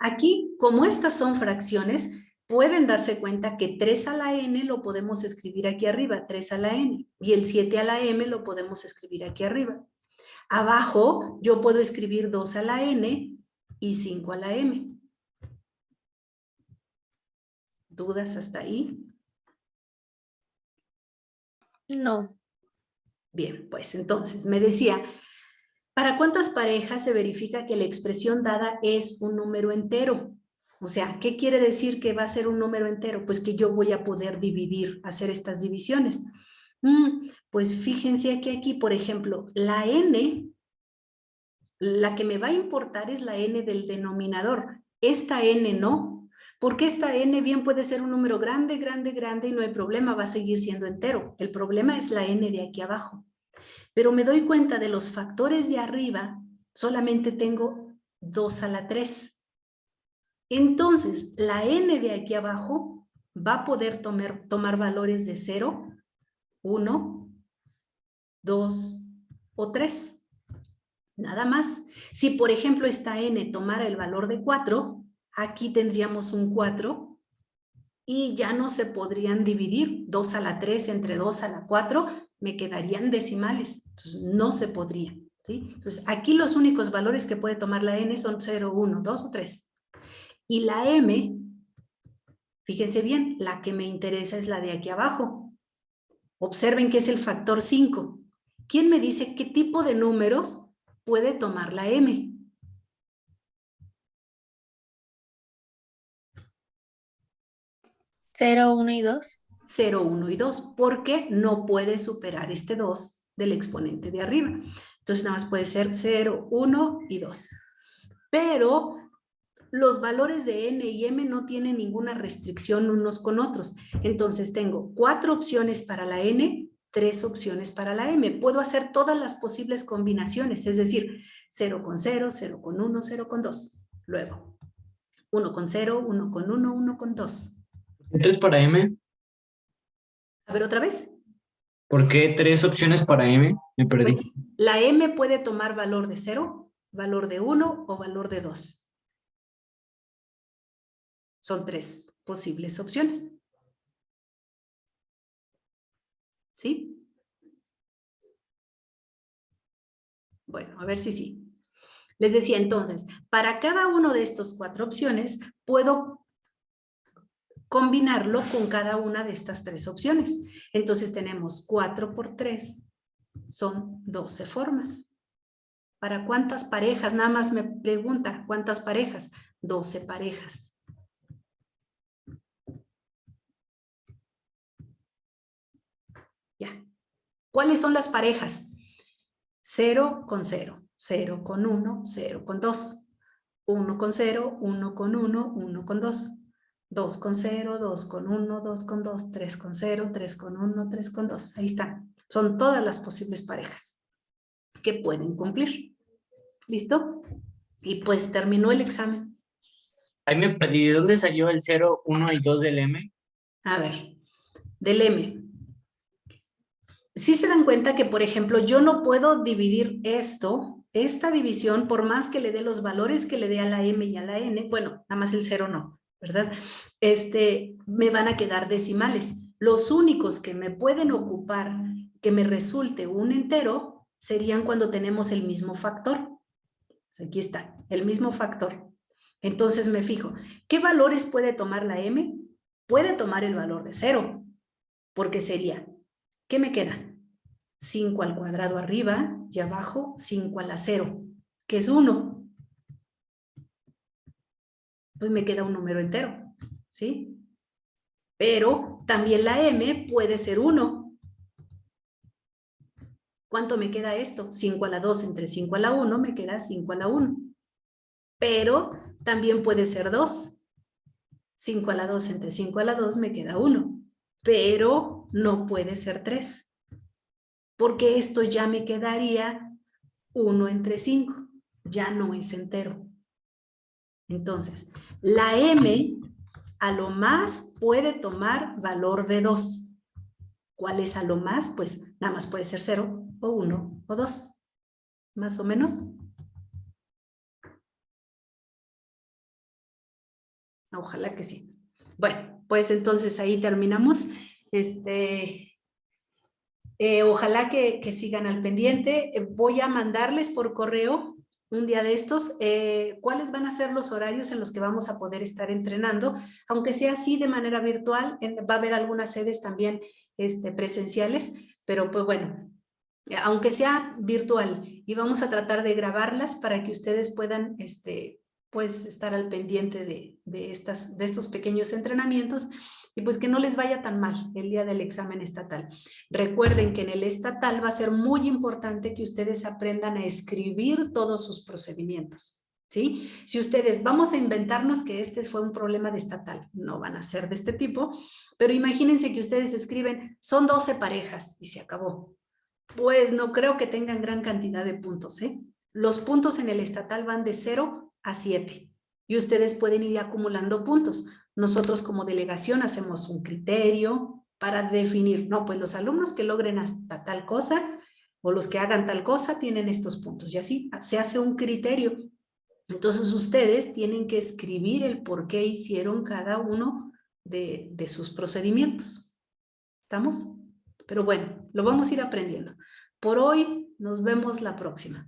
aquí, como estas son fracciones, pueden darse cuenta que 3 a la n lo podemos escribir aquí arriba, 3 a la n, y el 7 a la m lo podemos escribir aquí arriba. Abajo yo puedo escribir 2 a la n y 5 a la m. ¿Dudas hasta ahí? No. Bien, pues entonces me decía, ¿para cuántas parejas se verifica que la expresión dada es un número entero? O sea, ¿qué quiere decir que va a ser un número entero? Pues que yo voy a poder dividir, hacer estas divisiones. Pues fíjense que aquí, por ejemplo, la n, la que me va a importar es la n del denominador. Esta n no. Porque esta n bien puede ser un número grande, grande, grande y no hay problema, va a seguir siendo entero. El problema es la n de aquí abajo. Pero me doy cuenta de los factores de arriba, solamente tengo 2 a la 3. Entonces, la n de aquí abajo va a poder tomar valores de 0, 1, 2 o 3. Nada más. Si, por ejemplo, esta n tomara el valor de 4, aquí tendríamos un 4 y ya no se podrían dividir 2 a la 3 entre 2 a la 4, me quedarían decimales. Entonces, no se podría. ¿Sí? Entonces, aquí los únicos valores que puede tomar la n son 0, 1, 2 o 3. Y la m, fíjense bien, la que me interesa es la de aquí abajo. Observen que es el factor 5. ¿Quién me dice qué tipo de números puede tomar la m? ¿0, 1 y 2? 0, 1 y 2, porque no puede superar este 2 del exponente de arriba. Entonces nada más puede ser 0, 1 y 2. Pero los valores de n y m no tienen ninguna restricción unos con otros. Entonces tengo 4 opciones para la n, 3 opciones para la m. Puedo hacer todas las posibles combinaciones, es decir, 0 con 0, 0 con 1, 0 con 2. Luego, 1 con 0, 1 con 1, 1 con 2. Entonces, para M, A ver, otra vez. ¿por qué 3 opciones para M? Me perdí. Pues la m puede tomar valor de 0, valor de 1 o valor de 2. Son 3 posibles opciones. ¿Sí? Bueno, a ver si sí. Les decía entonces, para cada uno de estos 4 opciones, puedo combinarlo con cada una de estas 3 opciones. Entonces tenemos 4 por 3 Son 12 formas. ¿Para cuántas parejas? Nada más me pregunta, ¿cuántas parejas? 12 parejas. Ya. ¿Cuáles son las parejas? 0 con 0, 0 con 1, 0 con 2. 1 con 0, 1 con 1, 1 con 2. 2 con 0, 2 con 1, 2 con 2, 3 con 0, 3 con 1, 3 con 2. Ahí están. Son todas las posibles parejas que pueden cumplir. ¿Listo? Y pues terminó el examen. Ahí me perdí. ¿De dónde salió el 0, 1 y 2 del M? A ver, del M. Sí se dan cuenta que, por ejemplo, yo no puedo dividir esta división, por más que le dé los valores que le dé a la M y a la N, bueno, nada más el 0 no, ¿verdad? Me van a quedar decimales. Los únicos que me pueden ocupar que me resulte un entero serían cuando tenemos el mismo factor. Aquí está, el mismo factor. Entonces me fijo, ¿qué valores puede tomar la M? Puede tomar el valor de 0, porque sería, ¿qué me queda? 5 al cuadrado arriba y abajo 5 a la 0, que es 1. Pues me queda un número entero, ¿sí? Pero también la M puede ser 1. ¿Cuánto me queda esto? 5 a la 2 entre 5 a la 1 me queda 5 a la 1. Pero también puede ser 2. 5 a la 2 entre 5 a la 2 me queda 1. Pero no puede ser 3. Porque esto ya me quedaría 1 entre 5. Ya no es entero. Entonces, la M a lo más puede tomar valor de 2. ¿Cuál es a lo más? Pues nada más puede ser 0 o 1 o 2. Más o menos. Ojalá que sí. Bueno, pues entonces ahí terminamos. Ojalá que sigan al pendiente. Voy a mandarles por correo un día de estos cuáles van a ser los horarios en los que vamos a poder estar entrenando, aunque sea así de manera virtual. Va a haber algunas sedes también presenciales, pero pues bueno, aunque sea virtual, y vamos a tratar de grabarlas para que ustedes puedan pues estar al pendiente de estos pequeños entrenamientos y pues que no les vaya tan mal el día del examen estatal. Recuerden que en el estatal va a ser muy importante que ustedes aprendan a escribir todos sus procedimientos, ¿sí? Si ustedes, vamos a inventarnos que este fue un problema de estatal, no van a ser de este tipo, pero imagínense que ustedes escriben, son 12 parejas y se acabó. Pues no creo que tengan gran cantidad de puntos, ¿eh? Los puntos en el estatal van de 0 a 7 y ustedes pueden ir acumulando puntos. Nosotros como delegación hacemos un criterio para definir, no, pues los alumnos que logren hasta tal cosa o los que hagan tal cosa tienen estos puntos y así se hace un criterio. Entonces ustedes tienen que escribir el por qué hicieron cada uno de sus procedimientos. ¿Estamos? Pero bueno, lo vamos a ir aprendiendo. Por hoy, nos vemos la próxima.